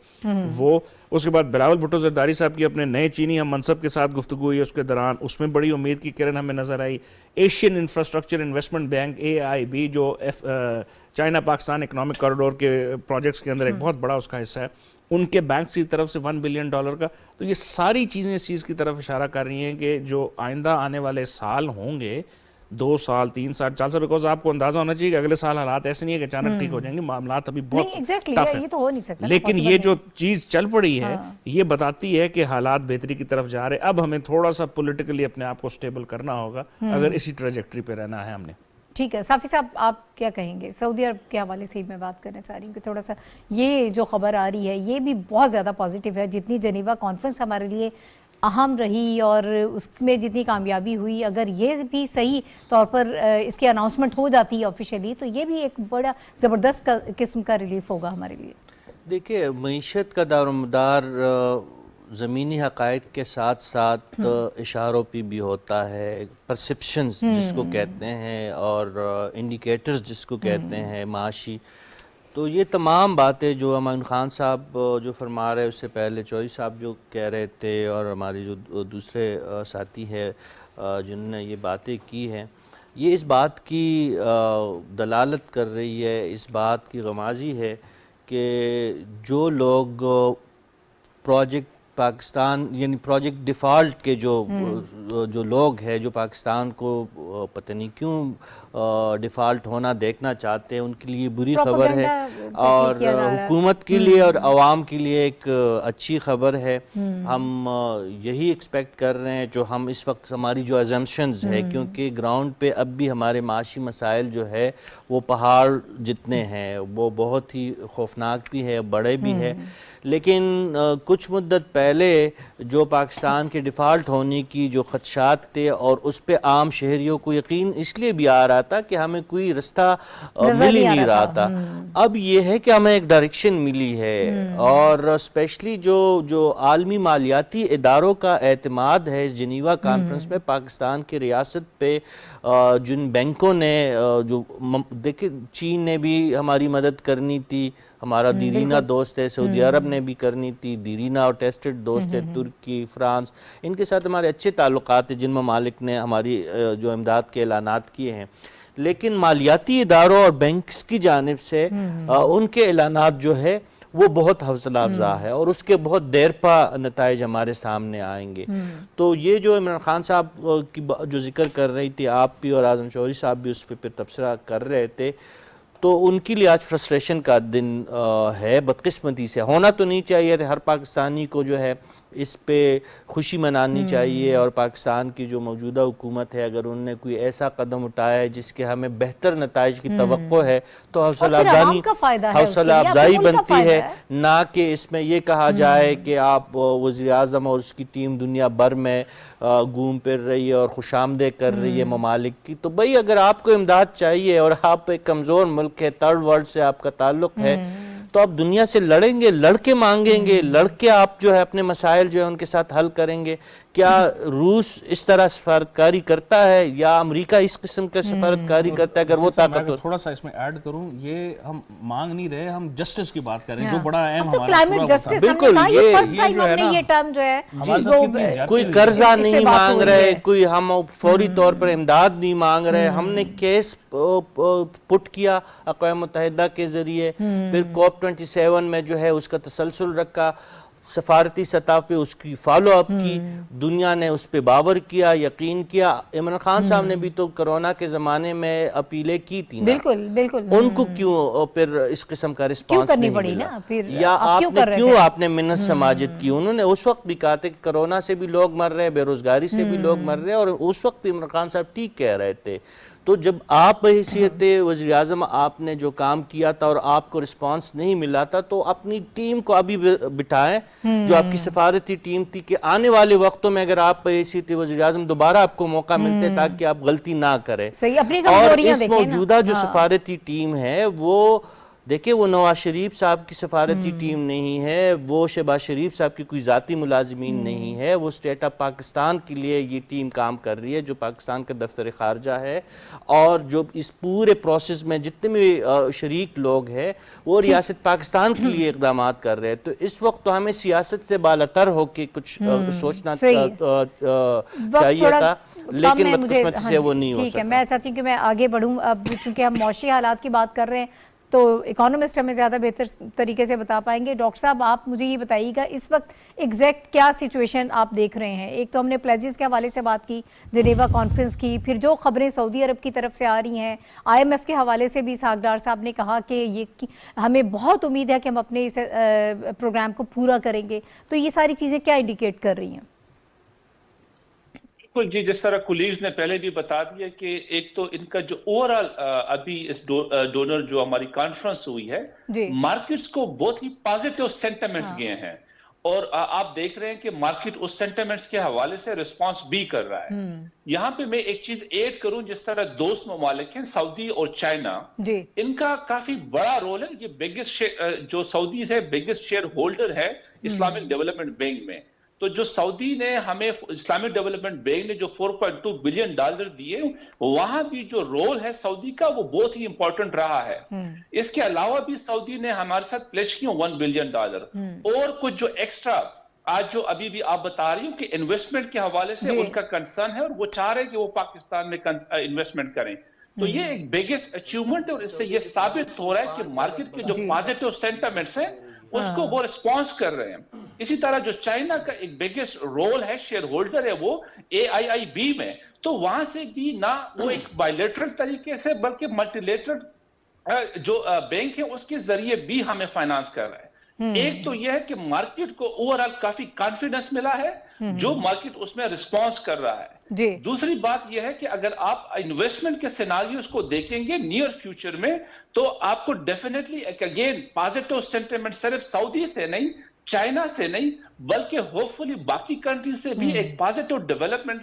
S3: وہ. اس کے بعد بلاول بھٹو زرداری صاحب کی اپنے نئے چینی ہم منصب کے ساتھ گفتگو ہوئی اس کے دوران، اس میں بڑی امید کی کرن ہمیں نظر آئی. Asian infrastructure investment bank AIB جو چائنا پاکستان اکنامک کوریڈور کے پروجیکٹس کے اندر ایک بہت بڑا اس کا حصہ ہے، ان کے بینکس کی طرف سے $1 بلین کا. تو یہ ساری چیزیں اس چیز کی طرف اشارہ کر رہی ہیں کہ جو آئندہ آنے والے سال ہوں گے 2 سال 3 سال 4 سال، بیکاز آپ کو اندازہ ہونا چاہیے کہ اگلے سال حالات ایسے نہیں ہے کہ اچانک ٹھیک ہو جائیں گے. معاملات ابھی بہت ٹف ہیں لیکن یہ جو چیز چل پڑی ہے یہ بتاتی ہے کہ حالات بہتری کی طرف جا رہے. اب ہمیں تھوڑا سا پولیٹیکلی اپنے آپ کو سٹیبل کرنا ہوگا اگر اسی ٹریجیکٹری پہ رہنا ہے ہم نے.
S2: ٹھیک ہے صافی صاحب، آپ کیا کہیں گے؟ سعودی عرب کے حوالے سے ہی میں بات کرنا چاہ رہی ہوں کہ تھوڑا سا یہ جو خبر آ رہی ہے یہ بھی بہت زیادہ پازیٹیو ہے. جتنی جنیوا کانفرنس ہمارے لیے اہم رہی اور اس میں جتنی کامیابی ہوئی، اگر یہ بھی صحیح طور پر اس کی اناؤنسمنٹ ہو جاتی ہے آفیشیلی تو یہ بھی ایک بڑا زبردست قسم کا ریلیف ہوگا ہمارے لیے.
S4: دیکھیں، معیشت کا دار و مدار زمینی حقائق کے ساتھ ساتھ اشاروں پہ بھی ہوتا ہے، پرسپشنز جس کو کہتے ہیں اور انڈیکیٹرز جس کو کہتے ہیں معاشی. تو یہ تمام باتیں جو امین خان صاحب جو فرما رہے اس سے پہلے چوہدری صاحب جو کہہ رہے تھے اور ہمارے جو دوسرے ساتھی ہیں جنہوں نے یہ باتیں کی ہیں، یہ اس بات کی دلالت کر رہی ہے، اس بات کی غمازی ہے کہ جو لوگ پروجیکٹ پاکستان یعنی پروجیکٹ ڈیفالٹ کے جو لوگ ہیں جو پاکستان کو پتہ نہیں کیوں ڈیفالٹ ہونا دیکھنا چاہتے ہیں، ان کے لیے بری خبر ہے اور حکومت کے لیے اور عوام کے لیے ایک اچھی خبر ہے. ہم یہی ایکسپیکٹ کر رہے ہیں جو ہم اس وقت ہماری جو ایزمپشنز ہے، کیونکہ گراؤنڈ پہ اب بھی ہمارے معاشی مسائل جو ہے وہ پہاڑ جتنے ہیں، وہ بہت ہی خوفناک بھی ہے، بڑے بھی ہے. لیکن کچھ مدت پہلے جو پاکستان کے ڈیفالٹ ہونے کی جو خدشات تھے اور اس پہ عام شہریوں کو یقین اس لیے بھی آ رہا تھا کہ ہمیں کوئی رستہ مل ہی نہیں رہا تھا. اب یہ ہے کہ ہمیں ایک ڈائریکشن ملی ہے اور اسپیشلی جو عالمی مالیاتی اداروں کا اعتماد ہے اس جنیوا کانفرنس میں پاکستان کی ریاست پہ، جن بینکوں نے جو دیکھیں چین نے بھی ہماری مدد کرنی تھی، ہمارا دیرینہ دوست ہے، سعودی عرب نے بھی کرنی تھی، دیرینہ اور ٹیسٹڈ دوست ہے، ترکی، فرانس، ان کے ساتھ ہمارے اچھے تعلقات ہیں جن ممالک نے ہماری جو امداد کے اعلانات کیے ہیں. لیکن مالیاتی اداروں اور بینکس کی جانب سے ان کے اعلانات جو ہے وہ بہت حوصلہ افزا ہے اور اس کے بہت دیر پا نتائج ہمارے سامنے آئیں گے. تو یہ جو عمران خان صاحب کی جو ذکر کر رہی تھی آپ بھی اور اعظم چوہدری صاحب بھی اس پہ پھر تبصرہ کر رہے تھے، تو ان کے لیے آج فرسٹریشن کا دن ہے. بدقسمتی سے ہونا تو نہیں چاہیے تھا، ہر پاکستانی کو جو ہے اس پہ خوشی منانی چاہیے اور پاکستان کی جو موجودہ حکومت ہے اگر انہوں نے کوئی ایسا قدم اٹھایا ہے جس کے ہمیں بہتر نتائج کی توقع ہے تو حوصلہ افزائی بنتی ہے، نہ کہ اس میں یہ کہا جائے کہ آپ وزیر اعظم اور اس کی ٹیم دنیا بھر میں گھوم پھر رہی ہے اور خوش آمدید کر رہی ہے ممالک کی. تو بھئی اگر آپ کو امداد چاہیے اور آپ ایک کمزور ملک ہے، تھرڈ ورلڈ سے آپ کا تعلق ہے، تو آپ دنیا سے لڑیں گے, لڑ کے مانگیں گے, لڑ کے آپ جو ہے اپنے مسائل جو ہے ان کے ساتھ حل کریں گے. کیا روس اس طرح سفارتکاری کرتا ہے یا امریکہ اس قسم کا سفارتکاری کرتا ہے؟ اگر وہ طاقتور,
S3: تھوڑا سا اس میں ایڈ کروں, یہ ہم مانگ نہیں رہے, ہم جسٹس کی بات کر رہے ہیں جو بڑا اہم
S2: تو
S3: ہمارا
S2: کلائمیٹ جسٹس
S4: بالکل,
S2: فرسٹ ٹائم ہم نے یہ ٹرم جو ہے
S4: کوئی قرضہ نہیں مانگ رہے, کوئی ہم فوری طور پر امداد نہیں مانگ رہے. ہم نے کیس پٹ کیا اقوام متحدہ کے ذریعے, پھر کوپ 27 میں جو ہے اس کا تسلسل رکھا, سفارتی سطح پہ اس کی فالو اپ کی, دنیا نے اس پہ باور کیا, یقین کیا. عمران خان صاحب نے بھی تو کرونا کے زمانے میں اپیلیں کی تھی نا,
S2: بالکل بالکل,
S4: ان کو کیوں پھر اس قسم کا رسپانس
S2: کرنی
S4: نہیں
S2: پڑی
S4: ملا؟
S2: نا پھر,
S4: یا آپ نے منت سماجت کی؟ انہوں نے اس وقت بھی کہا تھا کہ کرونا سے بھی لوگ مر رہے, بے روزگاری سے بھی لوگ مر رہے, اور اس وقت بھی عمران خان صاحب ٹھیک کہہ رہے تھے. تو جب آپ بحیثیت وزیر اعظم آپ نے جو کام کیا تھا اور آپ کو رسپانس نہیں ملا تھا, تو اپنی ٹیم کو ابھی بٹھائیں جو آپ کی سفارتی ٹیم تھی, کہ آنے والے وقتوں میں اگر آپ بحیثیت وزیر اعظم دوبارہ آپ کو موقع ملتے تاکہ آپ غلطی نہ کریں. اور اس موجودہ جو سفارتی ٹیم ہے وہ دیکھیں, وہ نواز شریف صاحب کی سفارتی ٹیم نہیں ہے, وہ شہباز شریف صاحب کی کوئی ذاتی ملازمین نہیں ہے, وہ اسٹیٹ آف پاکستان کے لیے یہ ٹیم کام کر رہی ہے جو پاکستان کا دفتر خارجہ ہے, اور جو اس پورے پروسیس میں جتنے بھی شریک لوگ ہیں وہ ریاست پاکستان کے لیے اقدامات کر رہے ہیں. تو اس وقت تو ہمیں سیاست سے بالاتر ہو کے کچھ سوچنا چاہیے تھا, لیکن بدقسمتی سے وہ نہیں ہو سکتا.
S2: میں چاہتی ہوں کہ میں آگے بڑھوں. اب چونکہ ہم معاشی حالات کی بات کر رہے ہیں تو اکانومسٹ ہمیں زیادہ بہتر طریقے سے بتا پائیں گے. ڈاکٹر صاحب, آپ مجھے یہ بتائیے گا اس وقت ایگزیکٹ کیا سچویشن آپ دیکھ رہے ہیں؟ ایک تو ہم نے پلیجز کے حوالے سے بات کی, جنیوا کانفرنس کی, پھر جو خبریں سعودی عرب کی طرف سے آ رہی ہیں, IMF کے حوالے سے بھی اسحاق ڈار صاحب نے کہا کہ یہ ہمیں بہت امید ہے کہ ہم اپنے اس پروگرام کو پورا کریں گے. تو یہ ساری چیزیں کیا انڈیکیٹ کر رہی ہیں؟
S5: جی, جس طرح کولیگز نے پہلے بھی بتا دیا کہ ایک تو ان کا جو اوورآل ابھی اس ڈونر جو ہماری کانفرنس ہوئی ہے, مارکیٹس کو بہت ہی پازیٹیو سینٹیمنٹس گئے ہیں, اور آپ دیکھ رہے ہیں کہ مارکیٹ اس سینٹیمنٹس کے حوالے سے ریسپانس بھی کر رہا ہے. یہاں پہ میں ایک چیز ایڈ کروں, جس طرح دوست ممالک ہیں سعودی اور چائنا, ان کا کافی بڑا رول ہے. یہ بگیسٹ جو سعودی ہے بگیسٹ شیئر ہولڈر ہے اسلامک ڈیولپمنٹ بینک میں. تو جو سعودی نے ہمیں اسلامک ڈیولپمنٹ بینک نے جو $4.2 بلین دیے, وہاں بھی جو رول ہے سعودی کا وہ بہت ہی امپورٹنٹ رہا ہے. اس کے علاوہ بھی سعودی نے ہمارے ساتھ پلیج کیا $1 بلین, اور کچھ جو ایکسٹرا آج جو ابھی بھی آپ بتا رہی ہوں کہ انویسٹمنٹ کے حوالے سے ان کا کنسرن ہے, اور وہ چاہ رہے ہیں کہ وہ پاکستان میں انویسٹمنٹ کریں. تو یہ ایک بگیسٹ اچیومنٹ ہے, اور اس سے یہ ثابت ہو رہا ہے کہ مارکیٹ کے جو پازیٹیو سینٹیمنٹس ہیں اس کو وہ ریسپانس کر رہے ہیں. اسی طرح جو چائنا کا ایک بگیسٹ رول ہے, شیئر ہولڈر ہے وہ AIIB میں, تو وہاں سے بھی نہ وہ ایک بائیلیٹرل طریقے سے بلکہ ملٹی لیٹرل جو بینک ہے اس کے ذریعے بھی ہمیں فائنانس کر رہا ہے. ایک تو یہ ہے کہ مارکیٹ کو اوورآل کافی کانفیڈنس ملا ہے, جو مارکیٹ اس میں ریسپانس کر رہا ہے. دوسری بات یہ ہے کہ اگر آپ انویسٹمنٹ کے سیناریوز کو دیکھیں گے نیئر فیوچر میں, تو آپ کو ڈیفینیٹلی ایک اگین پازیٹیو سینٹیمنٹ صرف سعودی سے نہیں, چائنا سے نہیں, بلکہ ہوپ فلی باقی کنٹریز سے بھی ایک پازیٹیو ڈیولپمنٹ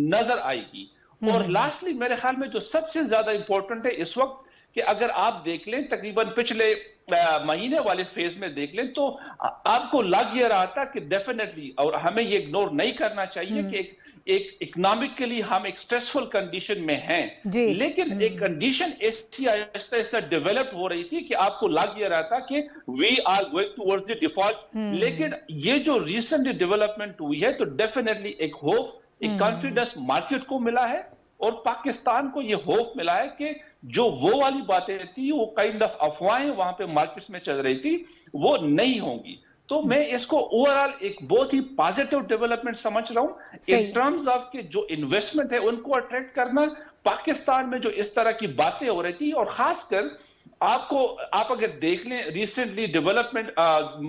S5: نظر آئے گی. اور لاسٹلی میرے خیال میں جو سب سے زیادہ امپورٹنٹ ہے اس وقت, کہ اگر آپ دیکھ لیں تقریباً پچھلے مہینے والے فیز میں دیکھ لیں, تو آپ کو لگ یہ رہا تھا کہ ڈیفینیٹلی, اور ہمیں یہ اگنور نہیں کرنا چاہیے کہ ایک اکنامکلی ہم ایک سٹریسفل کنڈیشن میں ہیں, لیکن ایک کنڈیشن ایسی آہستہ آہستہ ڈیولپ ہو رہی تھی کہ آپ کو لگ یہ رہا تھا کہ we are going towards the default. لیکن یہ جو ریسنٹلی ڈیولپمنٹ ہوئی ہے, تو ڈیفینیٹلی ایک ہوپ, ایک کانفیڈنس مارکیٹ کو ملا ہے, اور پاکستان کو یہ ہوپ ملا ہے کہ جو وہ والی باتیں تھی, وہ کائنڈ آف افواہیں وہاں پہ مارکیٹس میں چل رہی تھی, وہ نہیں ہوں گی. تو میں اس کو اوورآل ایک بہت ہی پازیٹیو ڈیولپمنٹ سمجھ رہا ہوں ان ٹرمز آف کہ جو انویسٹمنٹ ہے ان کو اٹریکٹ کرنا. پاکستان میں جو اس طرح کی باتیں ہو رہی تھی, اور خاص کر آپ اگر دیکھ لیں ریسنٹلی ڈیولپمنٹ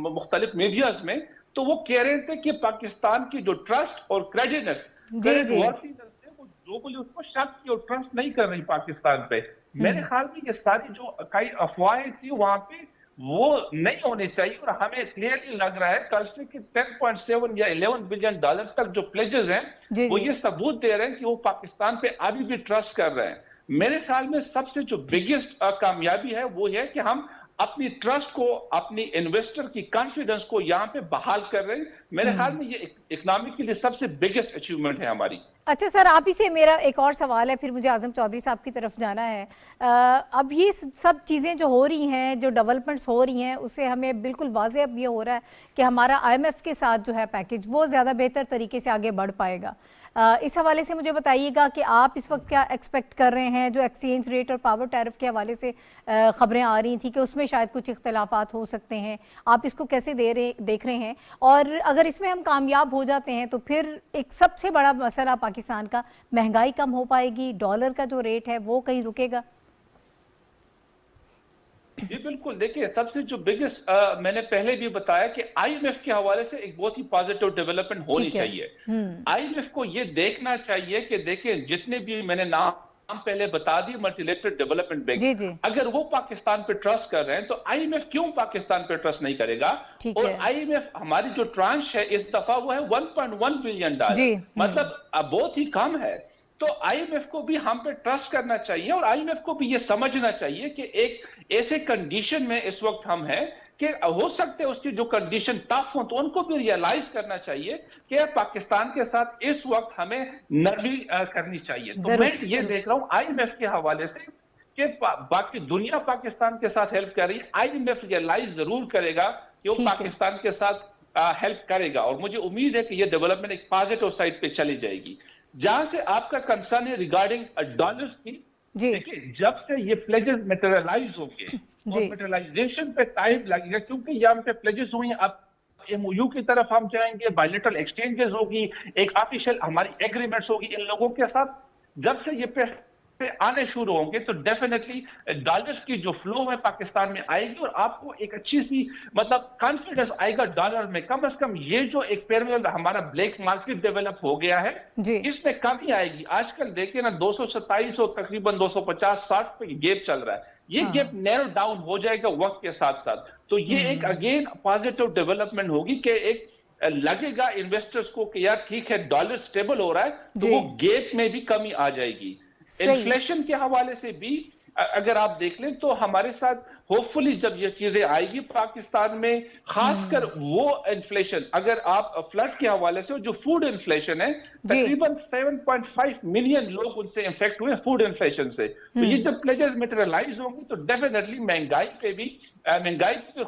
S5: مختلف میڈیاز میں, تو وہ کہہ رہے تھے کہ پاکستان کی جو ٹرسٹ اور کریڈٹنس گلوبلی اس کو شک کی اور ٹرسٹ نہیں کر رہی پاکستان پہ. میرے خیال میں یہ ساری جو کئی افواہیں تھی وہاں پہ وہ نہیں ہونے چاہیے, اور ہمیں کلیئرلی لگ رہا ہے کل سے کہ $10.7 یا $11 بلین تک جو پلیجز ہیں وہ یہ ثبوت دے رہے ہیں کہ وہ پاکستان پہ ابھی بھی ٹرسٹ کر رہے ہیں. میرے خیال میں سب سے جو بگیسٹ کامیابی ہے وہ ہے کہ ہم اپنی ٹرسٹ کو, اپنی انویسٹر کی کانفیڈنس کو یہاں پہ بحال کر رہے ہیں. میرے خیال میں یہ اکنامی کے لیے سب سے بگیسٹ اچیومنٹ ہے ہماری.
S2: اچھا سر, آپ ہی سے میرا ایک اور سوال ہے, پھر مجھے اعظم چودھری صاحب کی طرف جانا ہے. اب یہ سب چیزیں جو ہو رہی ہیں, جو ڈیولپمنٹس ہو رہی ہیں, اس سے ہمیں بالکل واضح اب یہ ہو رہا ہے کہ ہمارا IMF کے ساتھ جو ہے پیکج وہ زیادہ بہتر طریقے سے آگے بڑھ پائے گا. اس حوالے سے مجھے بتائیے گا کہ آپ اس وقت کیا ایکسپیکٹ کر رہے ہیں. جو ایکسچینج ریٹ اور پاور ٹیرف کے حوالے سے خبریں آ رہی تھیں کہ اس میں شاید کچھ اختلافات ہو سکتے ہیں, آپ اس کو کیسے دیکھ رہے ہیں؟ اور اگر اس میں ہم کامیاب ہو جاتے ہیں تو پھر ایک سب سے بڑا مسئلہ پاکستان کا, مہنگائی کم ہو پائے گی, ڈالر کا جو ریٹ ہے وہ کہیں رکے گا؟
S5: جی بالکل, دیکھیں سب سے جو بگیسٹ میں نے پہلے بھی بتایا کہ IMF کے حوالے سے ایک بہت ہی پازیٹیو ڈیولپمنٹ ہونی چاہیے. IMF کو یہ دیکھنا چاہیے کہ دیکھیں جتنے بھی میں نے نام پہلے بتا the multi lateral development bank, اگر وہ پاکستان پہ ٹرسٹ کر رہے ہیں تو IMF کیوں پاکستان پہ ٹرسٹ نہیں کرے گا؟ اور IMF ہماری جو ٹرانش ہے اس دفعہ وہ ہے $1.1 بلین, مطلب بہت ہی کم ہے. تو IMF کو بھی ہم پہ ٹرسٹ کرنا چاہیے اور IMF کو بھی یہ سمجھنا چاہیے کہ ایک ایسے کنڈیشن میں اس وقت ہم ہیں کہ ہو سکتے ہیں اس کی جو کنڈیشن ٹف ہوں, تو ان کو بھی ریئلائز کرنا چاہیے کہ پاکستان کے ساتھ اس وقت ہمیں نرمی کرنی چاہیے. تو میں یہ دیکھ رہا ہوں IMF کے حوالے سے کہ باقی دنیا پاکستان کے ساتھ ہیلپ کر رہی ہے, IMF ریئلائز ضرور کرے گا کہ وہ پاکستان کے ساتھ ہیلپ کرے گا, اور مجھے امید ہے کہ یہ ڈیولپمنٹ ایک پازیٹیو سائڈ پہ چلی جائے گی. جہاں سے آپ کا کنسرن ہے ریگارڈنگ ڈالرز کی, دیکھیں جب سے یہ پلیجز میٹرلائز ہوں گے اور میٹرلائزیشن پہ ٹائم لگے گا, کیونکہ یہاں پہ پلیجز ہوئی ہیں, اب MOU کی طرف ہم جائیں گے, بائیلیٹرل ایکسچینجز ہوگی, ایک آفیشیل ہماری ایگریمنٹس ہوگی ان لوگوں کے ساتھ. جب سے یہ آنے شروع ہوں گے تو ڈیفینیٹلی ڈالرز کی جو فلو ہے پاکستان میں آئے گی, اور آپ کو ایک اچھی سی مطلب کانفیڈنس آئے گا ڈالر میں. کم از کم یہ جو ایک پیرل ہمارا بلیک مارکیٹ ڈیولپ ہو گیا ہے اس میں کمی آئے گی. آج کل دیکھیں نا 227 اور تقریباً 250-60 پہ گیپ چل رہا ہے, یہ گیپ نیرو ڈاؤن ہو جائے گا وقت کے ساتھ ساتھ. تو یہ ایک اگین پازیٹیو ڈیولپمنٹ ہوگی کہ ایک لگے گا انویسٹرز کو کہ یار ٹھیک ہے ڈالر سٹیبل ہو رہا ہے, تو وہ گیپ میں بھی کمی آ جائے گی. انفلیشن کے حوالے سے بھی اگر آپ دیکھ لیں تو ہمارے ساتھ ہوپ فلی جب یہ چیزیں آئے گی پاکستان میں, خاص کر وہ انفلیشن اگر آپ فلڈ کے حوالے سے جو فوڈ انفلیشن ہے, تقریباً 7.5 ملین لوگ ان سے انفیکٹ ہوئے فوڈ انفلیشن سے. تو یہ جب پلیجز میٹرلائز ہوں گی تو ڈیفینیٹلی مہنگائی پہ بھی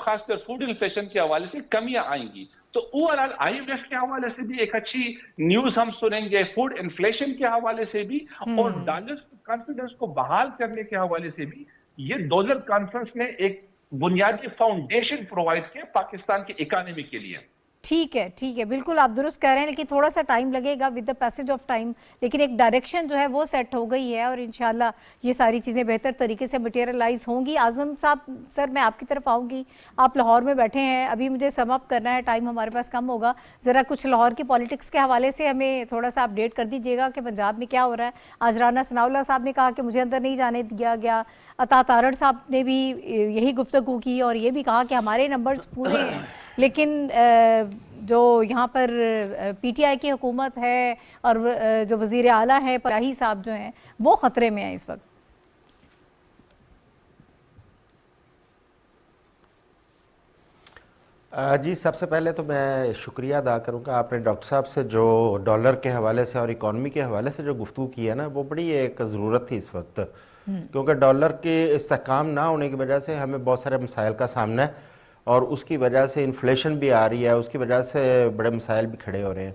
S5: خاص کر فوڈ انفلیشن کے حوالے سے کمیاں آئیں گی. تو اوورآل IMF کے حوالے سے بھی ایک اچھی نیوز ہم سنیں گے, فوڈ انفلیشن کے حوالے سے بھی, اور ڈالر کانفیڈنس کو بحال کرنے کے حوالے سے بھی. یہ ڈالر کانفرنس نے ایک بنیادی فاؤنڈیشن پرووائڈ کیا پاکستان کی اکانومی کے لیے.
S2: ٹھیک ہے, بالکل آپ درست کہہ رہے ہیں, لیکن تھوڑا سا ٹائم لگے گا with the passage of time, لیکن ایک ڈائریکشن جو ہے وہ سیٹ ہو گئی ہے اور انشاءاللہ یہ ساری چیزیں بہتر طریقے سے مٹیریلائز ہوں گی. اعظم صاحب سر میں آپ کی طرف آؤں گی, آپ لاہور میں بیٹھے ہیں, ابھی مجھے سم اپ کرنا ہے, ٹائم ہمارے پاس کم ہوگا. ذرا کچھ لاہور کی پالیٹکس کے حوالے سے ہمیں تھوڑا سا اپڈیٹ کر دیجیے گا کہ پنجاب میں کیا ہو رہا ہے. آج رانا ثناء اللہ صاحب نے کہا کہ مجھے اندر نہیں جانے دیا گیا, عطا تارڑ صاحب نے بھی یہی گفتگو کی اور یہ بھی کہا کہ ہمارے نمبرز پورے ہیں, لیکن جو یہاں پر PTI کی حکومت ہے اور جو وزیر اعلیٰ ہے پراہی صاحب جو ہیں وہ خطرے میں ہیں اس وقت.
S6: جی سب سے پہلے تو میں شکریہ ادا کروں گا, آپ نے ڈاکٹر صاحب سے جو ڈالر کے حوالے سے اور اکانومی کے حوالے سے جو گفتگو کی ہے نا, وہ بڑی ایک ضرورت تھی اس وقت, کیونکہ ڈالر کے استحکام نہ ہونے کی وجہ سے ہمیں بہت سارے مسائل کا سامنا ہے, اور اس کی وجہ سے انفلیشن بھی آ رہی ہے, اس کی وجہ سے بڑے مسائل بھی کھڑے ہو رہے ہیں.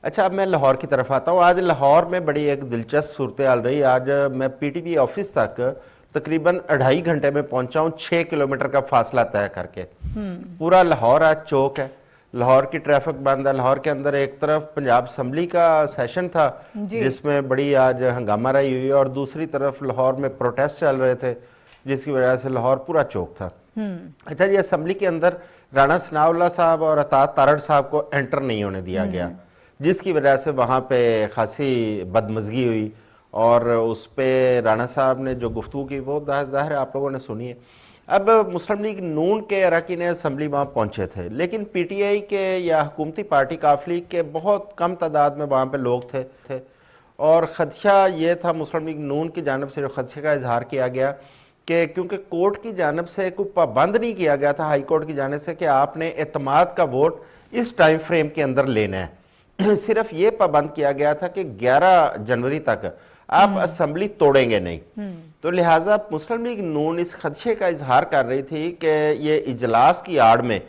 S6: اچھا اب میں لاہور کی طرف آتا ہوں. آج لاہور میں بڑی ایک دلچسپ صورتحال رہی. آج میں PTV آفس تک تقریباً 2.5 گھنٹے میں پہنچا ہوں, 6 کلومیٹر کا فاصلہ طے کر کے. پورا لاہور آج چوک ہے, لاہور کی ٹریفک بند ہے. لاہور کے اندر ایک طرف پنجاب اسمبلی کا سیشن تھا جس میں بڑی آج ہنگامہ رہی ہوئی, اور دوسری طرف لاہور میں پروٹیسٹ چل رہے تھے جس کی وجہ سے لاہور پورا چوک تھا. اچھا جی, اسمبلی کے اندر رانا ثناء اللہ صاحب اور عطا تارڑ صاحب کو انٹر نہیں ہونے دیا گیا, جس کی وجہ سے وہاں پہ خاصی بدمزگی ہوئی, اور اس پہ رانا صاحب نے جو گفتگو کی وہ ظاہر آپ لوگوں نے سنی ہے. اب مسلم لیگ نون کے اراکین اسمبلی وہاں پہنچے تھے, لیکن PTI کے یا حکومتی پارٹی کاف لیگ کے بہت کم تعداد میں وہاں پہ لوگ تھے, اور خدشہ یہ تھا مسلم لیگ نون کی جانب سے جو خدشے کا اظہار کیا گیا کہ کیونکہ کورٹ کی جانب سے کوئی پابند نہیں کیا گیا تھا ہائی کورٹ کی جانب سے کہ آپ نے اعتماد کا ووٹ اس ٹائم فریم کے اندر لینا ہے، صرف یہ پابند کیا گیا تھا کہ 11 جنوری تک آپ اسمبلی توڑیں گے نہیں. تو لہٰذا مسلم لیگ نون اس خدشے کا اظہار کر رہی تھی کہ یہ اجلاس کی آڑ میں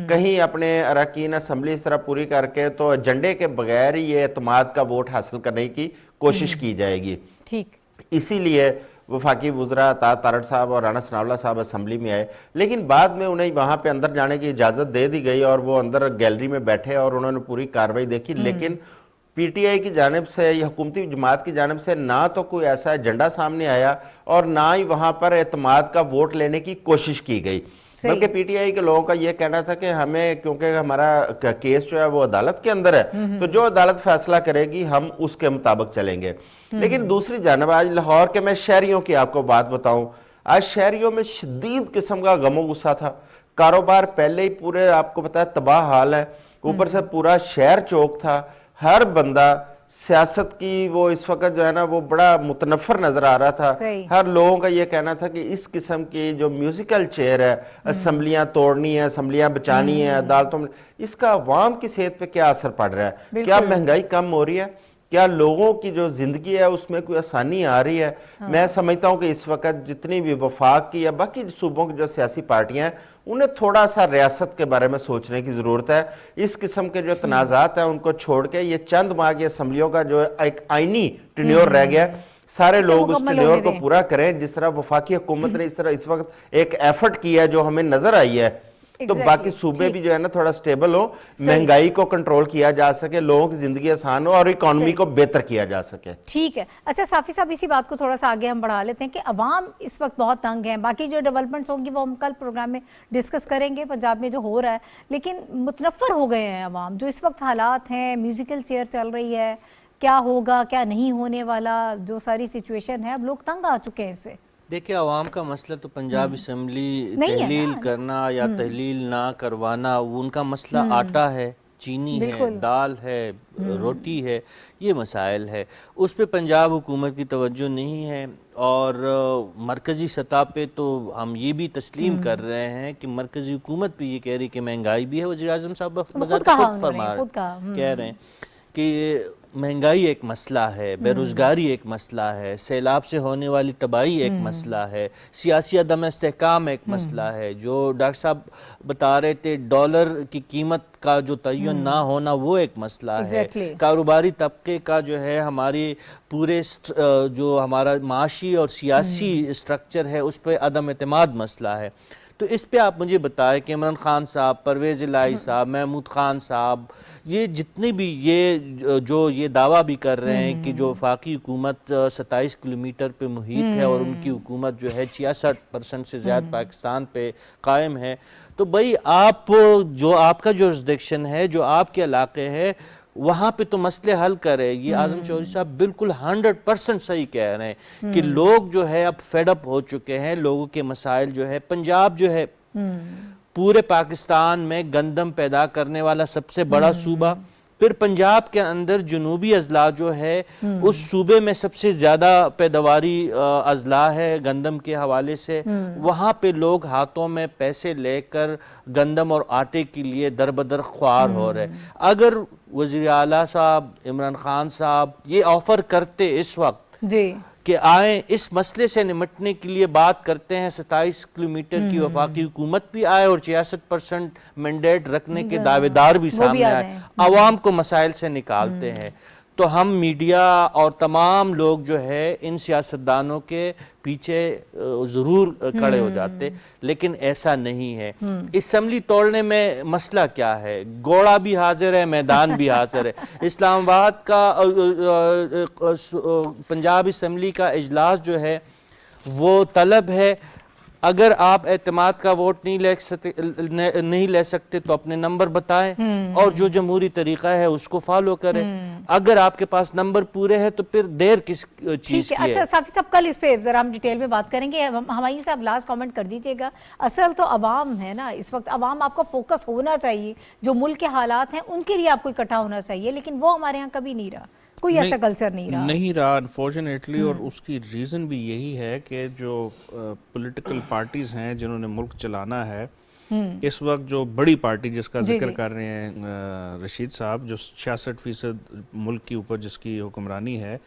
S6: کہیں اپنے اراکین اسمبلی اس طرح پوری کر کے تو ایجنڈے کے بغیر ہی یہ اعتماد کا ووٹ حاصل کرنے کی کوشش کی جائے گی.
S2: ٹھیک.
S6: اسی لیے وفاقی وزراء اطاعت تارڑ صاحب اور رانا ثناء اللہ صاحب اسمبلی میں آئے، لیکن بعد میں انہیں وہاں پہ اندر جانے کی اجازت دے دی گئی اور وہ اندر گیلری میں بیٹھے اور انہوں نے پوری کارروائی دیکھی. لیکن پی ٹی آئی کی جانب سے یا حکومتی جماعت کی جانب سے نہ تو کوئی ایسا ایجنڈا سامنے آیا اور نہ ہی وہاں پر اعتماد کا ووٹ لینے کی کوشش کی گئی. بلکہ پی ٹی آئی کے لوگوں کا یہ کہنا تھا کہ ہمیں کیونکہ ہمارا کیس جو ہے وہ عدالت کے اندر ہے تو جو عدالت فیصلہ کرے گی ہم اس کے مطابق چلیں گے. لیکن دوسری جانب آج لاہور کے میں شہریوں کی آپ کو بات بتاؤں، آج شہریوں میں شدید قسم کا غم و غصہ تھا. کاروبار پہلے ہی پورے آپ کو پتا ہے تباہ حال ہے، اوپر سے پورا شہر چوک تھا. ہر بندہ سیاست کی وہ اس وقت جو ہے نا وہ بڑا متنفر نظر آ رہا تھا. ہر لوگوں کا یہ کہنا تھا کہ اس قسم کی جو میوزیکل چیئر ہے، اسمبلیاں توڑنی ہیں، اسمبلیاں بچانی ہیں، عدالتوں میں، اس کا عوام کی صحت پہ کیا اثر پڑ رہا ہے؟ کیا مہنگائی کم ہو رہی ہے؟ کیا لوگوں کی جو زندگی ہے اس میں کوئی آسانی آ رہی ہے؟ میں سمجھتا ہوں کہ اس وقت جتنی بھی وفاق کی یا باقی صوبوں کی جو سیاسی پارٹیاں ہیں انہیں تھوڑا سا ریاست کے بارے میں سوچنے کی ضرورت ہے. اس قسم کے جو تنازعات ہیں ان کو چھوڑ کے یہ چند ماہ کی اسمبلیوں کا جو ایک آئینی ٹینیور رہ گیا ہے، سارے لوگ اس ٹینیور کو پورا کریں. جس طرح وفاقی حکومت نے اس طرح اس وقت ایک ایفرٹ کیا ہے جو ہمیں نظر آئی ہے، تو باقی صوبے بھی جو ہے نا تھوڑا سٹیبل ہو، مہنگائی کو کنٹرول کیا جا سکے، لوگوں کی زندگی آسان ہو اور اکانومی کو بہتر کیا جا سکے.
S2: ٹھیک ہے. اچھا صافی صاحب، اسی بات کو تھوڑا سا آگے ہم بڑھا لیتے ہیں کہ عوام اس وقت بہت تنگ ہیں. باقی جو ڈیولپمنٹس ہوں گی وہ ہم کل پروگرام میں ڈسکس کریں گے پنجاب میں جو ہو رہا ہے، لیکن متنفر ہو گئے ہیں عوام. جو اس وقت حالات ہیں، میوزیکل چیئر چل رہی ہے، کیا ہوگا کیا نہیں ہونے والا، جو ساری سچویشن ہے، اب لوگ تنگ آ چکے ہیں اس سے.
S4: دیکھیں عوام کا مسئلہ تو پنجاب اسمبلی تحلیل کرنا یا تحلیل نہ کروانا، وہ ان کا مسئلہ آٹا ہے، چینی ہے، دال ہے، روٹی ہے، یہ مسائل ہے. اس پہ پنجاب حکومت کی توجہ نہیں ہے. اور مرکزی سطح پہ تو ہم یہ بھی تسلیم کر رہے ہیں کہ مرکزی حکومت بھی یہ کہہ رہی کہ مہنگائی بھی ہے. وزیر اعظم صاحب خود فرما کہہ رہے ہیں کہ مہنگائی ایک مسئلہ ہے، بے روزگاری ایک مسئلہ ہے، سیلاب سے ہونے والی تباہی ایک مسئلہ ہے، سیاسی عدم استحکام ایک مسئلہ ہے. جو ڈاکٹر صاحب بتا رہے تھے ڈالر کی قیمت کا جو تعین نہ ہونا وہ ایک مسئلہ ہے. کاروباری طبقے کا جو ہے ہماری پورے جو ہمارا معاشی اور سیاسی اسٹرکچر ہے اس پہ عدم اعتماد مسئلہ ہے. تو اس پہ آپ مجھے بتائیں کہ عمران خان صاحب، پرویز الہی صاحب، محمود خان صاحب، یہ جتنے بھی یہ دعویٰ بھی کر رہے ہیں کہ جو وفاقی حکومت 27 کلومیٹر پہ محیط ہے اور ان کی حکومت جو ہے 66% سے زیادہ پاکستان پہ قائم ہے، تو بھئی آپ کا جورسڈکشن ہے، جو آپ کے علاقے ہے، وہاں پہ تو مسئلے حل کرے. یہ اعظم چودھری صاحب بالکل 100% صحیح کہہ رہے ہیں کہ لوگ جو ہے اب فیڈ اپ ہو چکے ہیں. لوگوں کے مسائل جو ہے، پنجاب جو ہے پورے پاکستان میں گندم پیدا کرنے والا سب سے بڑا صوبہ، پھر پنجاب کے اندر جنوبی اضلاع جو ہے اس صوبے میں سب سے زیادہ پیداواری اضلاع ہے گندم کے حوالے سے. وہاں پہ لوگ ہاتھوں میں پیسے لے کر گندم اور آٹے کے لیے دربدر خوار ہو رہے. اگر وزیر اعلیٰ صاحب، عمران خان صاحب یہ آفر کرتے اس وقت کہ آئیں اس مسئلے سے نمٹنے کے لیے بات کرتے ہیں، 27 کلومیٹر کی وفاقی حکومت بھی آئے اور 66% مینڈیٹ رکھنے کے دعوے دار بھی سامنے آئے، عوام کو مسائل سے نکالتے ہیں، تو ہم میڈیا اور تمام لوگ جو ہے ان سیاستدانوں کے پیچھے ضرور کھڑے ہو جاتے. لیکن ایسا نہیں ہے. اسمبلی توڑنے میں مسئلہ کیا ہے؟ گھوڑا بھی حاضر ہے، میدان بھی حاضر ہے. اسلام آباد کا پنجاب اسمبلی کا اجلاس جو ہے وہ طلب ہے، اگر آپ اعتماد کا ووٹ نہیں لے سکتے تو اپنے نمبر بتائیں اور جو جمہوری طریقہ ہے اس کو فالو کریں. اگر آپ کے پاس نمبر پورے ہیں تو پھر دیر کس چیز
S2: ٹھیک ہے.
S4: کی ہے؟
S2: اچھا صافی صاحب کل اس پہ ذرا ہم ڈیٹیل میں بات کریں گے. ہمایوں صاحب لاسٹ کامنٹ کر دیجئے گا. اصل تو عوام ہے نا اس وقت, عوام آپ کا فوکس ہونا چاہیے, جو ملک کے حالات ہیں ان کے لیے آپ کو اکٹھا ہونا چاہیے, لیکن وہ ہمارے ہاں کبھی نہیں رہا, کوئی ایسا کلچر نہیں رہا.
S3: انفارچونیٹلی, اور اس کی ریزن بھی یہی ہے کہ جو پولیٹیکل پارٹیز ہیں جنہوں نے ملک چلانا ہے اس وقت, جو بڑی پارٹی جس کا ذکر کر رہے ہیں رشید صاحب, جو 66% ملک کے اوپر جس کی حکمرانی ہے,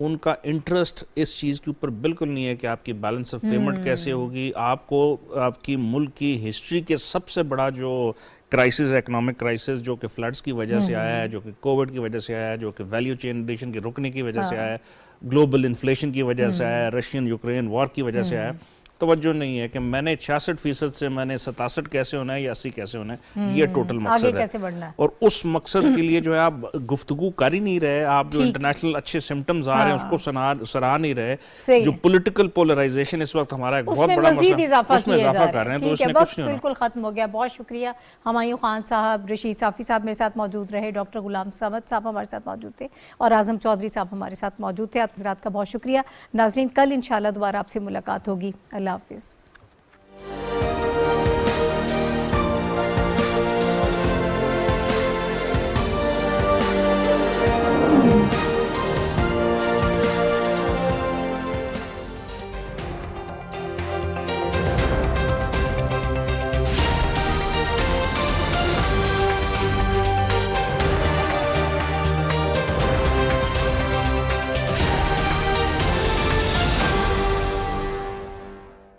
S3: ان کا انٹرسٹ اس چیز کے اوپر بالکل نہیں ہے کہ آپ کی بیلنس آف پیمنٹ کیسے ہوگی. آپ کو آپ کی ملک کی ہسٹری کے سب سے بڑا جو کرائسس, اکنامک کرائسس, جو کہ فلڈز کی وجہ سے آیا ہے, جو کہ کووڈ کی وجہ سے آیا ہے, جو کہ ویلیو چین ایڈیشن کے رکنے کی وجہ سے آیا ہے, گلوبل انفلیشن کی وجہ سے آیا ہے, رشین یوکرین وار کی وجہ سے آیا ہے, توجہ نہیں ہے کہ میں نے 66% سے میں نے 67 کیسے ہونا ہے یا 80 کیسے ہونا ہے, یہ ٹوٹل مقصد ہے. اور اس مقصد کے لیے جو ہے آپ گفتگو کر ہی نہیں رہے, آپ جو انٹرنیشنل اچھے سمٹمز آ رہے ہیں اس کو سراہ نہیں رہے. جو پولیٹیکل پولرائزیشن اس وقت ہمارا ایک بہت بڑا مسئلہ, اس میں اضافہ کر رہے ہیں, تو اس نے کچھ نہیں ہونا.
S2: بالکل ختم ہو گیا. بہت شکریہ ہمایوں خان صاحب, رشید صافی صاحب میرے ساتھ موجود رہے, ڈاکٹر غلام صمد صاحب ہمارے ساتھ موجود تھے, اور اعظم چودھری صاحب ہمارے ساتھ موجود تھے. آپ حضرات کا بہت شکریہ. ناظرین, کل انشاءاللہ دوبارہ آپ سے ملاقات ہوگی. اللہ حافظ.